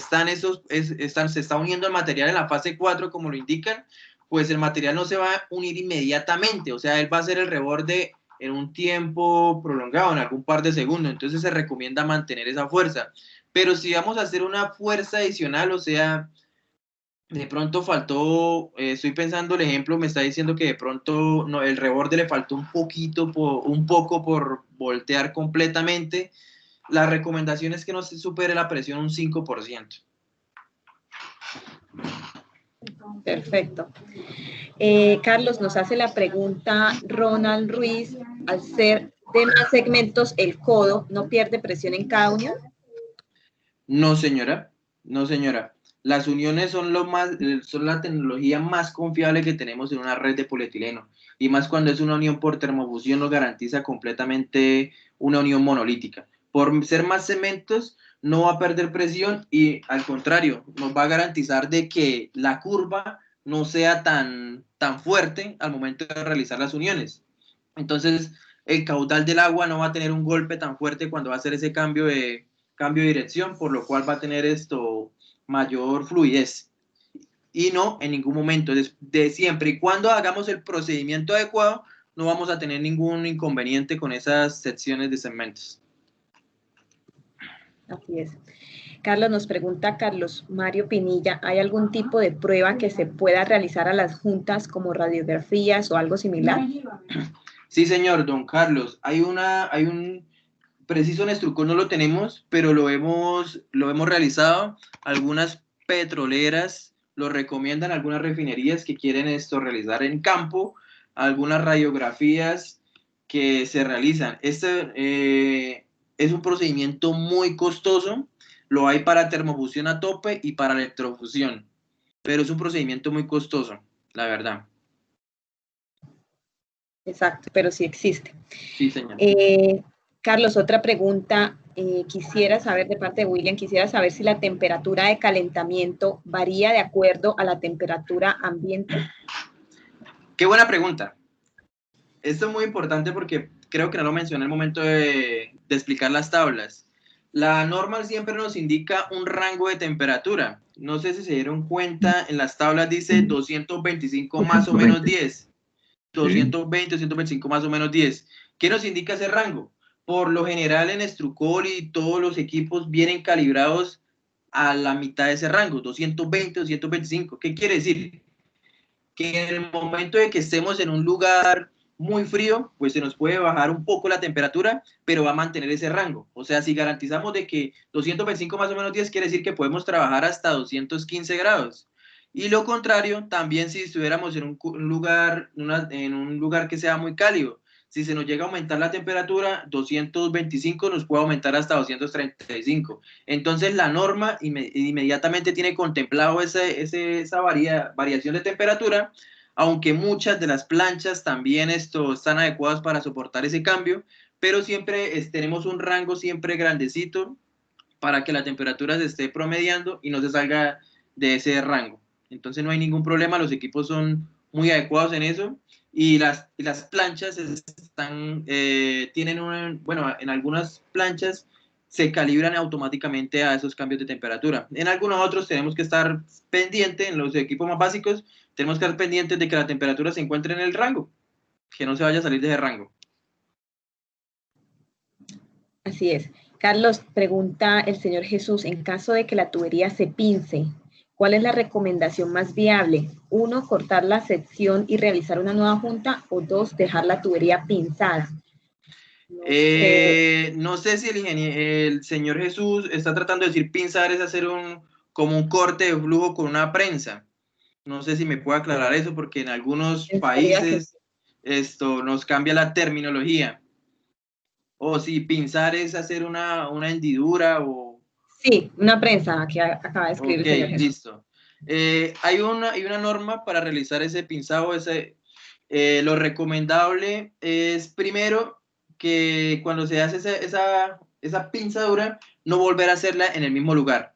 está uniendo el material en la fase 4, como lo indican, pues el material no se va a unir inmediatamente, o sea, él va a hacer el reborde en un tiempo prolongado, en algún par de segundos, entonces se recomienda mantener esa fuerza. Pero si vamos a hacer una fuerza adicional, o sea, de pronto faltó, estoy pensando el ejemplo, me está diciendo que de pronto no, el reborde le faltó un poco por voltear completamente. La recomendación es que no se supere la presión un 5%. Perfecto. Carlos, nos hace la pregunta Ronald Ruiz, al ser de más segmentos el codo, ¿no pierde presión en cada unión? No, señora, no, señora. Las uniones son la tecnología más confiable que tenemos en una red de polietileno. Y más cuando es una unión por termofusión, nos garantiza completamente una unión monolítica. Por ser más cementos, no va a perder presión y al contrario, nos va a garantizar de que la curva no sea tan fuerte al momento de realizar las uniones. Entonces, el caudal del agua no va a tener un golpe tan fuerte cuando va a hacer ese cambio de dirección, por lo cual va a tener mayor fluidez. Y no en ningún momento, siempre y cuando hagamos el procedimiento adecuado, no vamos a tener ningún inconveniente con esas secciones de segmentos. Así es. Carlos, nos pregunta Carlos Mario Pinilla, ¿hay algún tipo de prueba que se pueda realizar a las juntas como radiografías o algo similar? Sí, señor, don Carlos. Hay un preciso en Estrucón no lo tenemos, pero lo hemos realizado. Algunas petroleras lo recomiendan, algunas refinerías que quieren realizar en campo, algunas radiografías que se realizan. Es un procedimiento muy costoso, lo hay para termofusión a tope y para electrofusión, pero es un procedimiento muy costoso, la verdad. Exacto, pero sí existe. Sí, señor. Carlos, otra pregunta. Quisiera saber de parte de William, quisiera saber si la temperatura de calentamiento varía de acuerdo a la temperatura ambiente. Qué buena pregunta. Esto es muy importante porque creo que no lo mencioné en el momento de explicar las tablas. La norma siempre nos indica un rango de temperatura. No sé si se dieron cuenta, en las tablas dice 225 más o menos 10. 220, 225 más o menos 10. ¿Qué nos indica ese rango? Por lo general en Estrucol y todos los equipos vienen calibrados a la mitad de ese rango, 220, 225. ¿Qué quiere decir? Que en el momento de que estemos en un lugar muy frío, pues se nos puede bajar un poco la temperatura, pero va a mantener ese rango. O sea, si garantizamos de que 225 más o menos 10 quiere decir que podemos trabajar hasta 215 grados. Y lo contrario, también si estuviéramos en un lugar que sea muy cálido, si se nos llega a aumentar la temperatura, 225 nos puede aumentar hasta 235. Entonces la norma inmediatamente tiene contemplado esa variación de temperatura, aunque muchas de las planchas también están adecuadas para soportar ese cambio, pero siempre tenemos un rango siempre grandecito para que la temperatura se esté promediando y no se salga de ese rango. Entonces no hay ningún problema, los equipos son muy adecuados en eso y las planchas en algunas planchas se calibran automáticamente a esos cambios de temperatura. En algunos otros tenemos que estar pendientes, en los equipos más básicos, tenemos que estar pendientes de que la temperatura se encuentre en el rango, que no se vaya a salir de ese rango. Así es. Carlos, pregunta el señor Jesús, en caso de que la tubería se pince, ¿cuál es la recomendación más viable? 1, cortar la sección y realizar una nueva junta, o 2, dejar la tubería pinzada. No sé si el señor Jesús está tratando de decir pinzar es hacer como un corte de flujo con una prensa. No sé si me puede aclarar eso porque en algunos países esto nos cambia la terminología. O si pinzar es hacer una hendidura o... Sí, una prensa que acaba de escribir el señor Jesús. Listo. Hay una norma para realizar ese pinzado. Lo recomendable es primero que cuando se hace esa pinzadura, no volver a hacerla en el mismo lugar.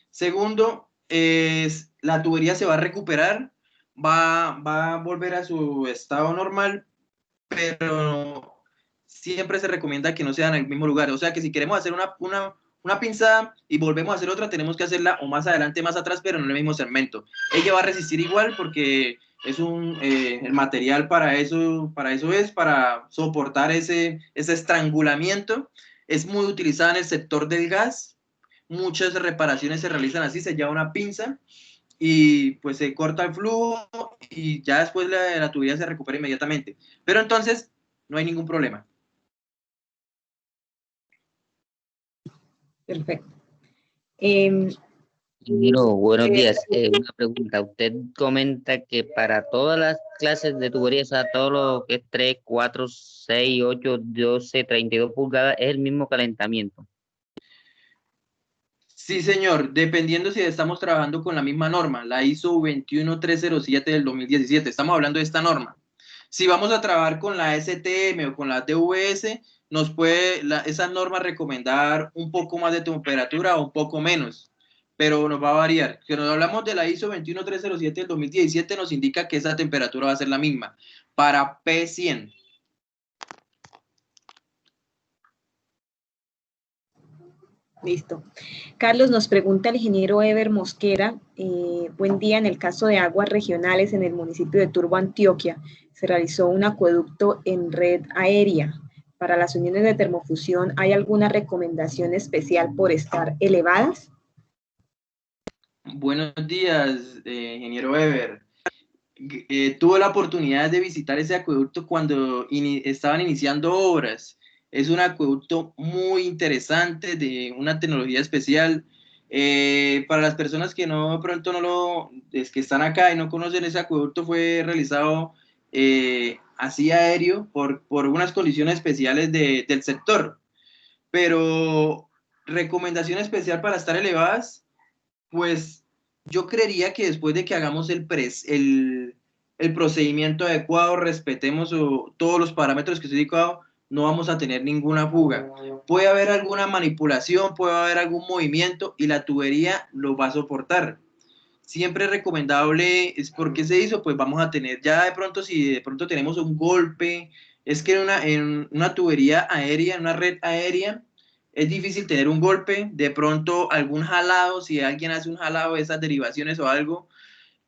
Segundo, la tubería se va a recuperar, va a volver a su estado normal, pero siempre se recomienda que no sean en el mismo lugar. O sea que si queremos hacer una pinzada y volvemos a hacer otra, tenemos que hacerla o más adelante, más atrás, pero no en el mismo segmento. Ella va a resistir igual porque es el material para eso es, para soportar ese estrangulamiento. Es muy utilizada en el sector del gas. Muchas reparaciones se realizan así, se lleva una pinza y pues se corta el flujo y ya después la tubería se recupera inmediatamente. Pero entonces no hay ningún problema. Perfecto. Ingeniero, buenos días. Una pregunta. Usted comenta que para todas las clases de tubería, o sea, todo lo que es 3, 4, 6, 8, 12, 32 pulgadas, es el mismo calentamiento. Sí, señor, dependiendo si estamos trabajando con la misma norma, la ISO 21307 del 2017, estamos hablando de esta norma. Si vamos a trabajar con la STM o con la DVS, nos puede esa norma recomendar un poco más de temperatura o un poco menos, pero nos va a variar. Si nos hablamos de la ISO 21307 del 2017, nos indica que esa temperatura va a ser la misma para P100. Listo. Carlos, nos pregunta el ingeniero Ever Mosquera, buen día, en el caso de aguas regionales en el municipio de Turbo, Antioquia, se realizó un acueducto en red aérea. Para las uniones de termofusión, ¿hay alguna recomendación especial por estar elevadas? Buenos días, ingeniero Ever. Tuve la oportunidad de visitar ese acueducto cuando estaban iniciando obras. Es un acueducto muy interesante, de una tecnología especial. Para las personas que no, de pronto es que están acá y no conocen, ese acueducto fue realizado así aéreo por unas condiciones especiales del sector. Pero recomendación especial para estar elevadas, pues yo creería que después de que hagamos el procedimiento adecuado, respetemos todos los parámetros que estoy indicado, no vamos a tener ninguna fuga. Puede haber alguna manipulación, puede haber algún movimiento y la tubería lo va a soportar. Siempre es recomendable, es porque se hizo, pues vamos a tener, ya de pronto, si de pronto tenemos un golpe, es que en una tubería aérea, en una red aérea, es difícil tener un golpe, de pronto algún jalado, si alguien hace un jalado de esas derivaciones o algo,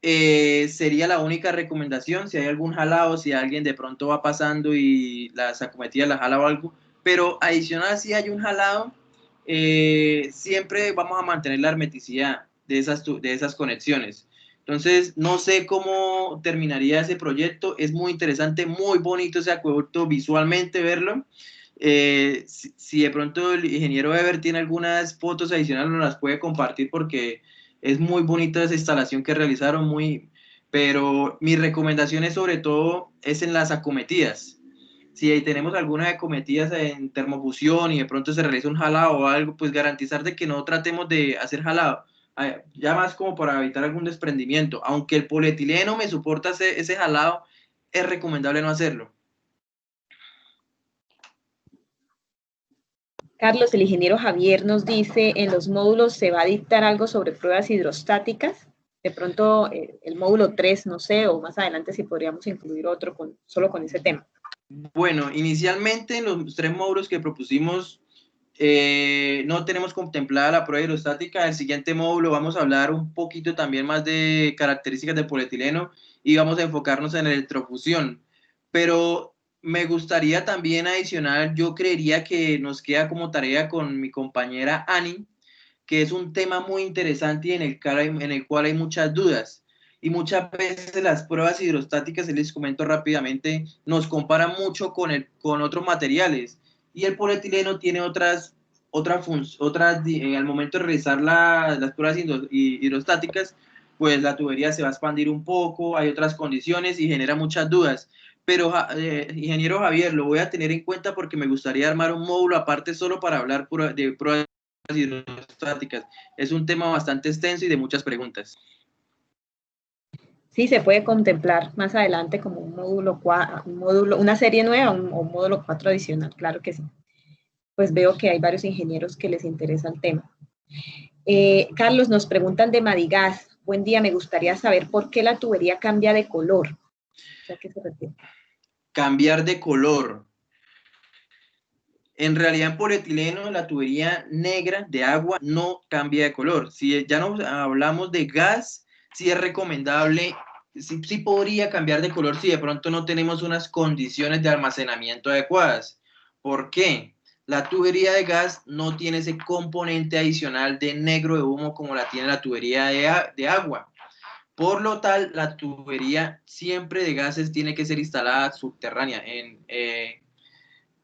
sería la única recomendación, si hay algún jalado, si alguien de pronto va pasando y las acometidas la jala o algo, pero adicional si hay un jalado, siempre vamos a mantener la hermeticidad de esas conexiones. Entonces, no sé cómo terminaría ese proyecto, es muy interesante, muy bonito ese acueducto visualmente verlo. Si de pronto el ingeniero Ever tiene algunas fotos adicionales, nos las puede compartir porque es muy bonita esa instalación que realizaron, pero mi recomendación es sobre todo es en las acometidas. Si tenemos algunas acometidas en termofusión y de pronto se realiza un jalado o algo, pues garantizar de que no tratemos de hacer jalado, ya más como para evitar algún desprendimiento. Aunque el polietileno me soporta ese jalado, es recomendable no hacerlo. Carlos, el ingeniero Javier nos dice, en los módulos se va a dictar algo sobre pruebas hidrostáticas. De pronto, el módulo 3, no sé, o más adelante si podríamos incluir otro solo con ese tema. Bueno, inicialmente en los 3 módulos que propusimos, no tenemos contemplada la prueba hidrostática. En el siguiente módulo vamos a hablar un poquito también más de características del polietileno y vamos a enfocarnos en la electrofusión. Pero me gustaría también adicional, yo creería que nos queda como tarea con mi compañera Ani, que es un tema muy interesante y en el cual hay muchas dudas. Y muchas veces las pruebas hidrostáticas, les comento rápidamente, nos comparan mucho con otros materiales. Y el polietileno tiene al momento de realizar las pruebas hidrostáticas, pues la tubería se va a expandir un poco, hay otras condiciones y genera muchas dudas. Pero, ingeniero Javier, lo voy a tener en cuenta porque me gustaría armar un módulo aparte solo para hablar de pruebas hidrostáticas. Es un tema bastante extenso y de muchas preguntas. Sí, se puede contemplar más adelante como un módulo, una serie nueva o un módulo 4 adicional, claro que sí. Pues veo que hay varios ingenieros que les interesa el tema. Carlos, nos preguntan de Madigas. Buen día, me gustaría saber por qué la tubería cambia de color. ¿A qué se refiere? Cambiar de color. En realidad en polietileno la tubería negra de agua no cambia de color. Si ya no hablamos de gas, sí es recomendable, sí podría cambiar de color si de pronto no tenemos unas condiciones de almacenamiento adecuadas. ¿Por qué? La tubería de gas no tiene ese componente adicional de negro de humo como la tiene la tubería de agua. Por lo tal, la tubería siempre de gases tiene que ser instalada subterránea,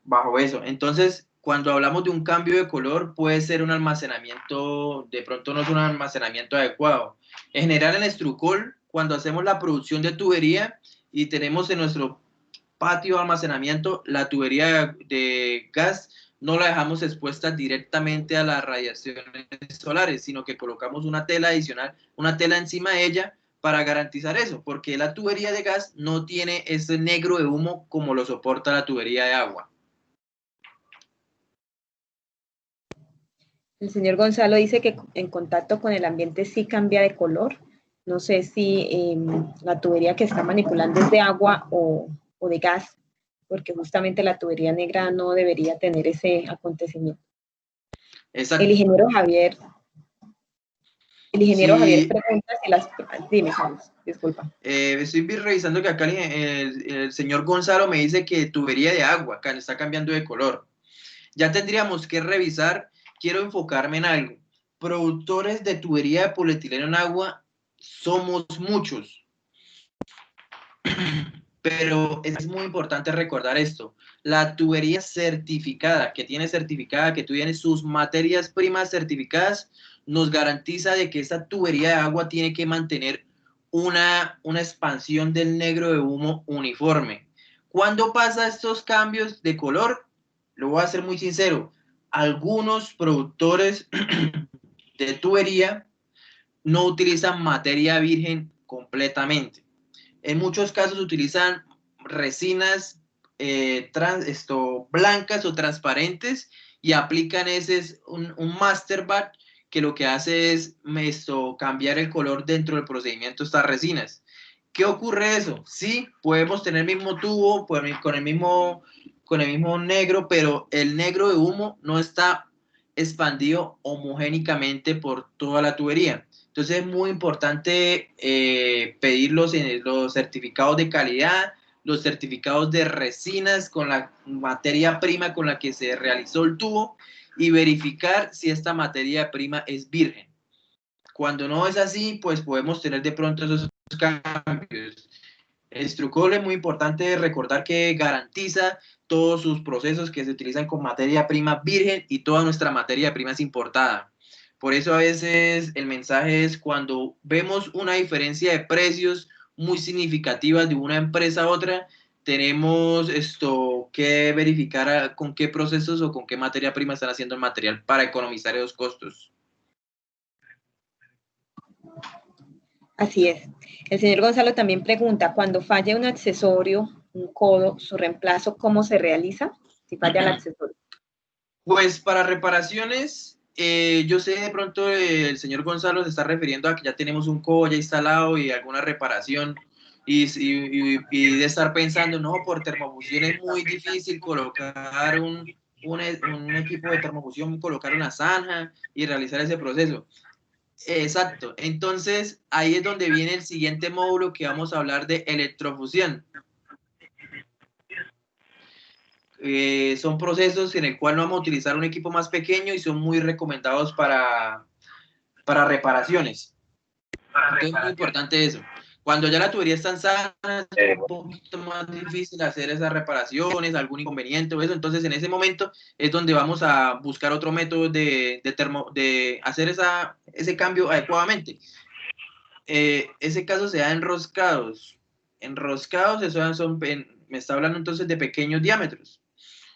bajo eso. Entonces, cuando hablamos de un cambio de color, puede ser un almacenamiento, de pronto no es un almacenamiento adecuado. En general, en Estrucol, cuando hacemos la producción de tubería y tenemos en nuestro patio de almacenamiento la tubería de gas, no la dejamos expuesta directamente a las radiaciones solares, sino que colocamos una tela adicional, una tela encima de ella para garantizar eso, porque la tubería de gas no tiene ese negro de humo como lo soporta la tubería de agua. El señor Gonzalo dice que en contacto con el ambiente sí cambia de color. No sé si la tubería que está manipulando es de agua o de gas, porque justamente la tubería negra no debería tener ese acontecimiento. Exacto. El ingeniero Javier pregunta si las... Dime, Carlos, disculpa. Estoy revisando que acá el señor Gonzalo me dice que tubería de agua, acá está cambiando de color. Ya tendríamos que revisar, quiero enfocarme en algo. Productores de tubería de polietileno en agua somos muchos. Pero es muy importante recordar esto. La tubería certificada, que tiene sus materias primas certificadas, nos garantiza de que esa tubería de agua tiene que mantener una expansión del negro de humo uniforme. ¿Cuándo pasa estos cambios de color? Lo voy a ser muy sincero. Algunos productores de tubería no utilizan materia virgen completamente. En muchos casos utilizan resinas blancas o transparentes y aplican un master batch que lo que hace es cambiar el color dentro del procedimiento de estas resinas. ¿Qué ocurre eso? Sí, podemos tener el mismo tubo con el mismo negro, pero el negro de humo no está expandido homogénicamente por toda la tubería. Entonces es muy importante pedir los certificados de calidad, los certificados de resinas con la materia prima con la que se realizó el tubo y verificar si esta materia prima es virgen. Cuando no es así, pues podemos tener de pronto esos cambios. Estrucol es muy importante recordar que garantiza todos sus procesos que se utilizan con materia prima virgen y toda nuestra materia prima es importada. Por eso a veces el mensaje es cuando vemos una diferencia de precios muy significativa de una empresa a otra, tenemos que verificar con qué procesos o con qué materia prima están haciendo el material para economizar esos costos. Así es. El señor Gonzalo también pregunta, cuando falla un accesorio, un codo, su reemplazo, ¿cómo se realiza? Si falla el accesorio. Pues para reparaciones, yo sé de pronto el señor Gonzalo se está refiriendo a que ya tenemos un codo ya instalado y alguna reparación y de estar pensando, no, por termofusión es muy difícil colocar un equipo de termofusión, colocar una zanja y realizar ese proceso. Exacto, entonces ahí es donde viene el siguiente módulo que vamos a hablar de electrofusión. Son procesos en el cual no vamos a utilizar un equipo más pequeño y son muy recomendados para reparaciones. Entonces es muy importante eso. Cuando ya la tubería está sana, es un poquito más difícil hacer esas reparaciones, algún inconveniente o eso. Entonces en ese momento es donde vamos a buscar otro método de hacer ese cambio adecuadamente. Ese caso se da enroscados. Enroscados, me está hablando entonces de pequeños diámetros.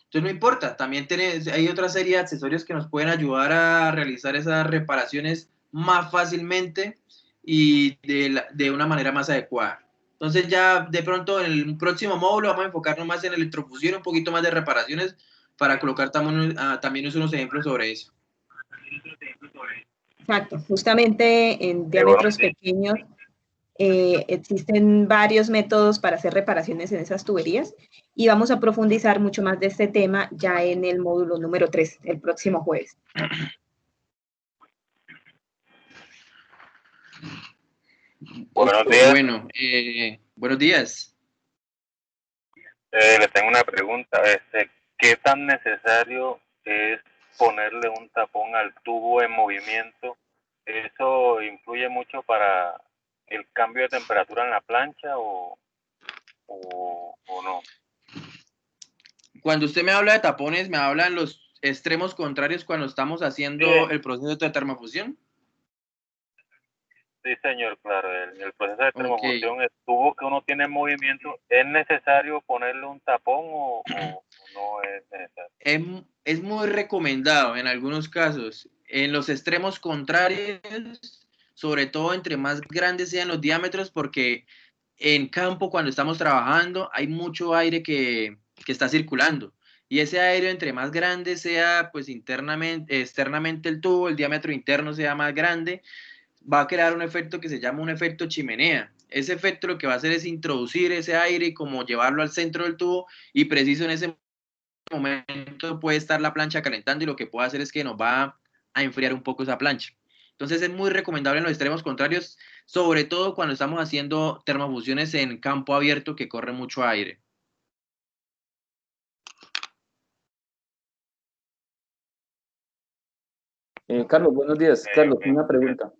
Entonces no importa, también hay otra serie de accesorios que nos pueden ayudar a realizar esas reparaciones más fácilmente y de una manera más adecuada. Entonces ya de pronto en el próximo módulo vamos a enfocarnos más en electrofusión, un poquito más de reparaciones para colocar también unos ejemplos sobre eso. Exacto, justamente en diámetros pequeños existen varios métodos para hacer reparaciones en esas tuberías y vamos a profundizar mucho más de este tema ya en el módulo número 3, el próximo jueves. Buenos días. Bueno, buenos días. Le tengo una pregunta. ¿Qué tan necesario es ponerle un tapón al tubo en movimiento? ¿Eso influye mucho para el cambio de temperatura en la plancha o no? Cuando usted me habla de tapones, ¿me habla en los extremos contrarios cuando estamos haciendo el proceso de termofusión? Sí, señor, claro. El proceso de termofusión, Ok. el tubo que uno tiene en movimiento, ¿es necesario ponerle un tapón o no es necesario? Es muy recomendado en algunos casos. En los extremos contrarios, sobre todo entre más grandes sean los diámetros, porque en campo cuando estamos trabajando hay mucho aire que está circulando. Y ese aire entre más grande sea, pues internamente, externamente el tubo, el diámetro interno sea más grande, va a crear un efecto que se llama un efecto chimenea. Ese efecto lo que va a hacer es introducir ese aire y como llevarlo al centro del tubo y preciso en ese momento puede estar la plancha calentando y lo que puede hacer es que nos va a enfriar un poco esa plancha. Entonces es muy recomendable en los extremos contrarios, sobre todo cuando estamos haciendo termofusiones en campo abierto que corre mucho aire. Carlos, buenos días. Carlos, una pregunta.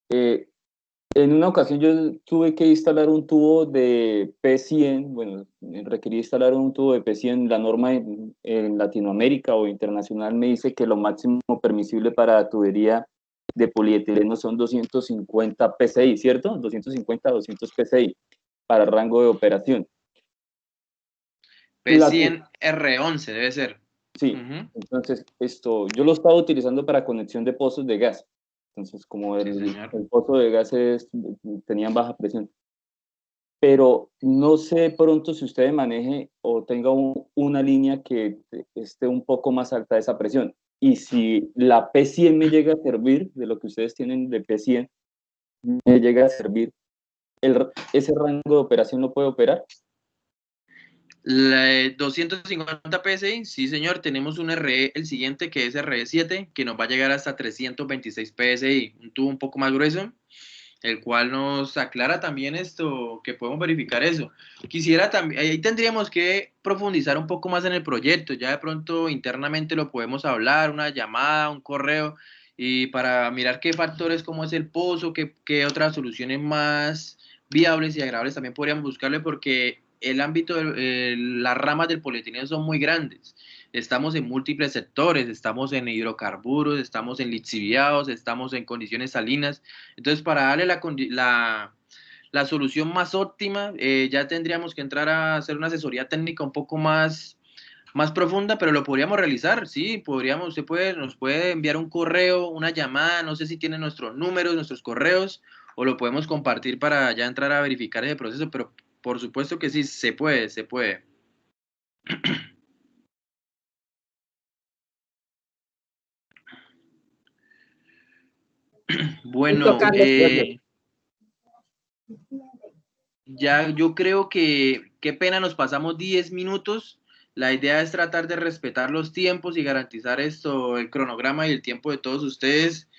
En una ocasión yo tuve que instalar un tubo de P100, bueno, requerí instalar un tubo de P100, la norma en Latinoamérica o internacional me dice que lo máximo permisible para tubería de polietileno son 250 PSI, ¿cierto? 250 a 200 PSI para rango de operación. P100 R11 debe ser. Sí, entonces yo lo estaba utilizando para conexión de pozos de gas. Entonces, como el pozo de gas tenían baja presión. Pero no sé pronto si usted maneje o tenga una línea que esté un poco más alta de esa presión. Y si la P100 me llega a servir, de lo que ustedes tienen de P100, me llega a servir, ¿ese rango de operación lo puede operar? La 250 PSI, sí señor, tenemos un RE, el siguiente que es RE7, que nos va a llegar hasta 326 PSI, un tubo un poco más grueso, el cual nos aclara también esto, que podemos verificar eso. Quisiera también, ahí tendríamos que profundizar un poco más en el proyecto, ya de pronto internamente lo podemos hablar, una llamada, un correo, y para mirar qué factores, como es el pozo, qué otras soluciones más viables y agradables también podríamos buscarle, porque el ámbito, las ramas del polietileno son muy grandes. Estamos en múltiples sectores, estamos en hidrocarburos, estamos en lixiviados, estamos en condiciones salinas. Entonces, para darle la solución más óptima, ya tendríamos que entrar a hacer una asesoría técnica un poco más profunda, pero lo podríamos realizar, sí, podríamos, nos puede enviar un correo, una llamada, no sé si tiene nuestros números, nuestros correos, o lo podemos compartir para ya entrar a verificar ese proceso, pero por supuesto que sí, se puede, se puede. Bueno, ya yo creo que qué pena, nos pasamos 10 minutos. La idea es tratar de respetar los tiempos y garantizar esto, el cronograma y el tiempo de todos ustedes.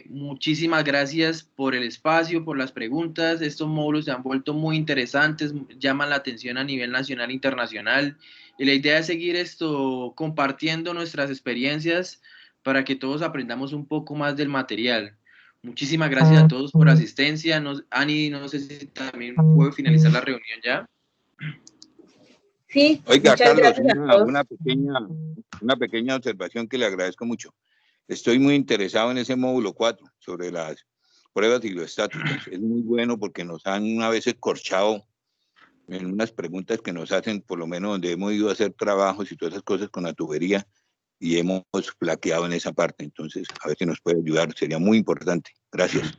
Muchísimas gracias por el espacio, por las preguntas. Estos módulos se han vuelto muy interesantes, llaman la atención a nivel nacional e internacional. Y la idea es seguir esto compartiendo nuestras experiencias para que todos aprendamos un poco más del material. Muchísimas gracias a todos por la asistencia. Ani, no sé si también puedo finalizar la reunión ya. Sí, oiga, Carlos, gracias una pequeña observación que le agradezco mucho. Estoy muy interesado en ese módulo 4 sobre las pruebas hidrostáticas. Es muy bueno porque nos han a veces corchado en unas preguntas que nos hacen, por lo menos donde hemos ido a hacer trabajos y todas esas cosas con la tubería, y hemos flaqueado en esa parte. Entonces, a ver si nos puede ayudar, sería muy importante. Gracias.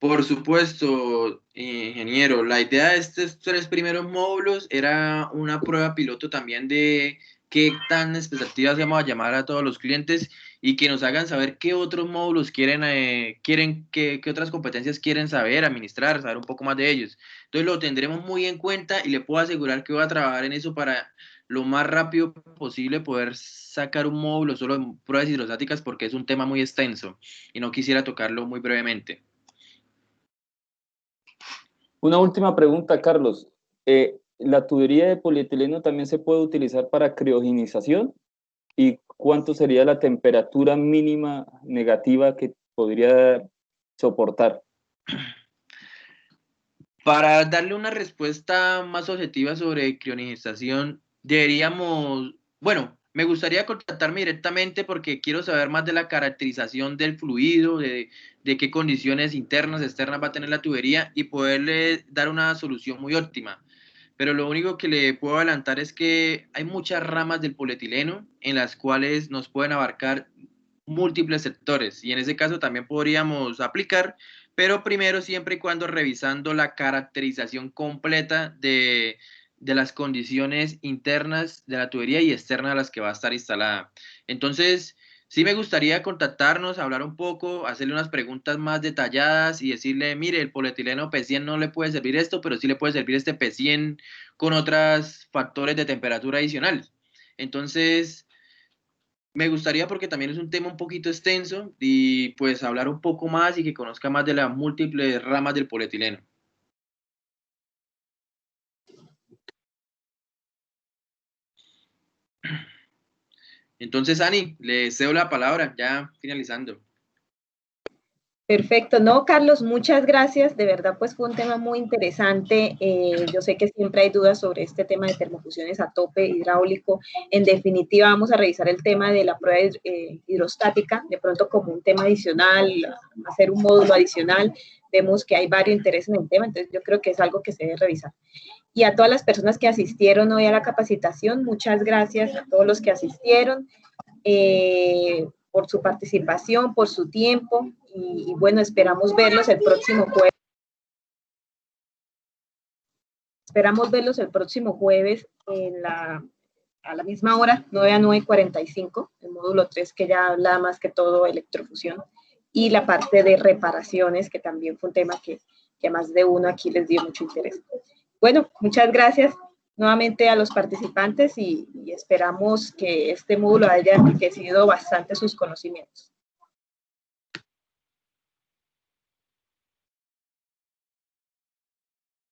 Por supuesto, ingeniero. La idea de estos 3 primeros módulos era una prueba piloto también de qué tan expectativas vamos a llamar a todos los clientes y que nos hagan saber qué otros módulos qué otras competencias quieren saber, administrar, saber un poco más de ellos. Entonces lo tendremos muy en cuenta y le puedo asegurar que voy a trabajar en eso para lo más rápido posible poder sacar un módulo solo de pruebas hidrostáticas porque es un tema muy extenso y no quisiera tocarlo muy brevemente. Una última pregunta, Carlos. ¿La tubería de polietileno también se puede utilizar para criogenización? ¿Y cuánto sería la temperatura mínima negativa que podría soportar? Para darle una respuesta más objetiva sobre criogenización, me gustaría contactarme directamente porque quiero saber más de la caracterización del fluido, de qué condiciones internas, externas va a tener la tubería y poderle dar una solución muy óptima. Pero lo único que le puedo adelantar es que hay muchas ramas del polietileno en las cuales nos pueden abarcar múltiples sectores y en ese caso también podríamos aplicar, pero primero siempre y cuando revisando la caracterización completa de las condiciones internas de la tubería y externas a las que va a estar instalada. Entonces, sí me gustaría contactarnos, hablar un poco, hacerle unas preguntas más detalladas y decirle, mire, el polietileno P100 no le puede servir esto, pero sí le puede servir este P100 con otros factores de temperatura adicional. Entonces, me gustaría porque también es un tema un poquito extenso y pues hablar un poco más y que conozca más de las múltiples ramas del polietileno. Entonces, Ani, le cedo la palabra, ya finalizando. Perfecto, no, Carlos, muchas gracias. De verdad, pues fue un tema muy interesante. Yo sé que siempre hay dudas sobre este tema de termofusiones a tope hidráulico. En definitiva, vamos a revisar el tema de la prueba hidrostática, de pronto como un tema adicional, hacer un módulo adicional. Vemos que hay varios intereses en el tema, entonces yo creo que es algo que se debe revisar. Y a todas las personas que asistieron hoy a la capacitación, muchas gracias a todos los que asistieron. Por su participación, por su tiempo y bueno, esperamos verlos el próximo jueves. Esperamos verlos el próximo jueves a la misma hora, 9 a 9:45, el módulo 3 que ya habla más que todo electrofusión y la parte de reparaciones, que también fue un tema que a más de uno aquí les dio mucho interés. Bueno, muchas gracias nuevamente a los participantes y esperamos que este módulo haya enriquecido bastante sus conocimientos.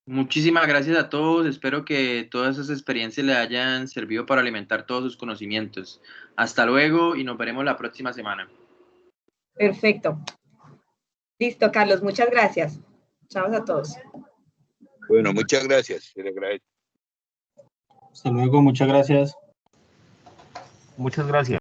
Muchísimas gracias a todos, espero que todas esas experiencias le hayan servido para alimentar todos sus conocimientos. Hasta luego y nos veremos la próxima semana. Perfecto. Listo, Carlos, muchas gracias. Chao a todos. Bueno, muchas gracias, se le agradece. Hasta luego, muchas gracias. Muchas gracias.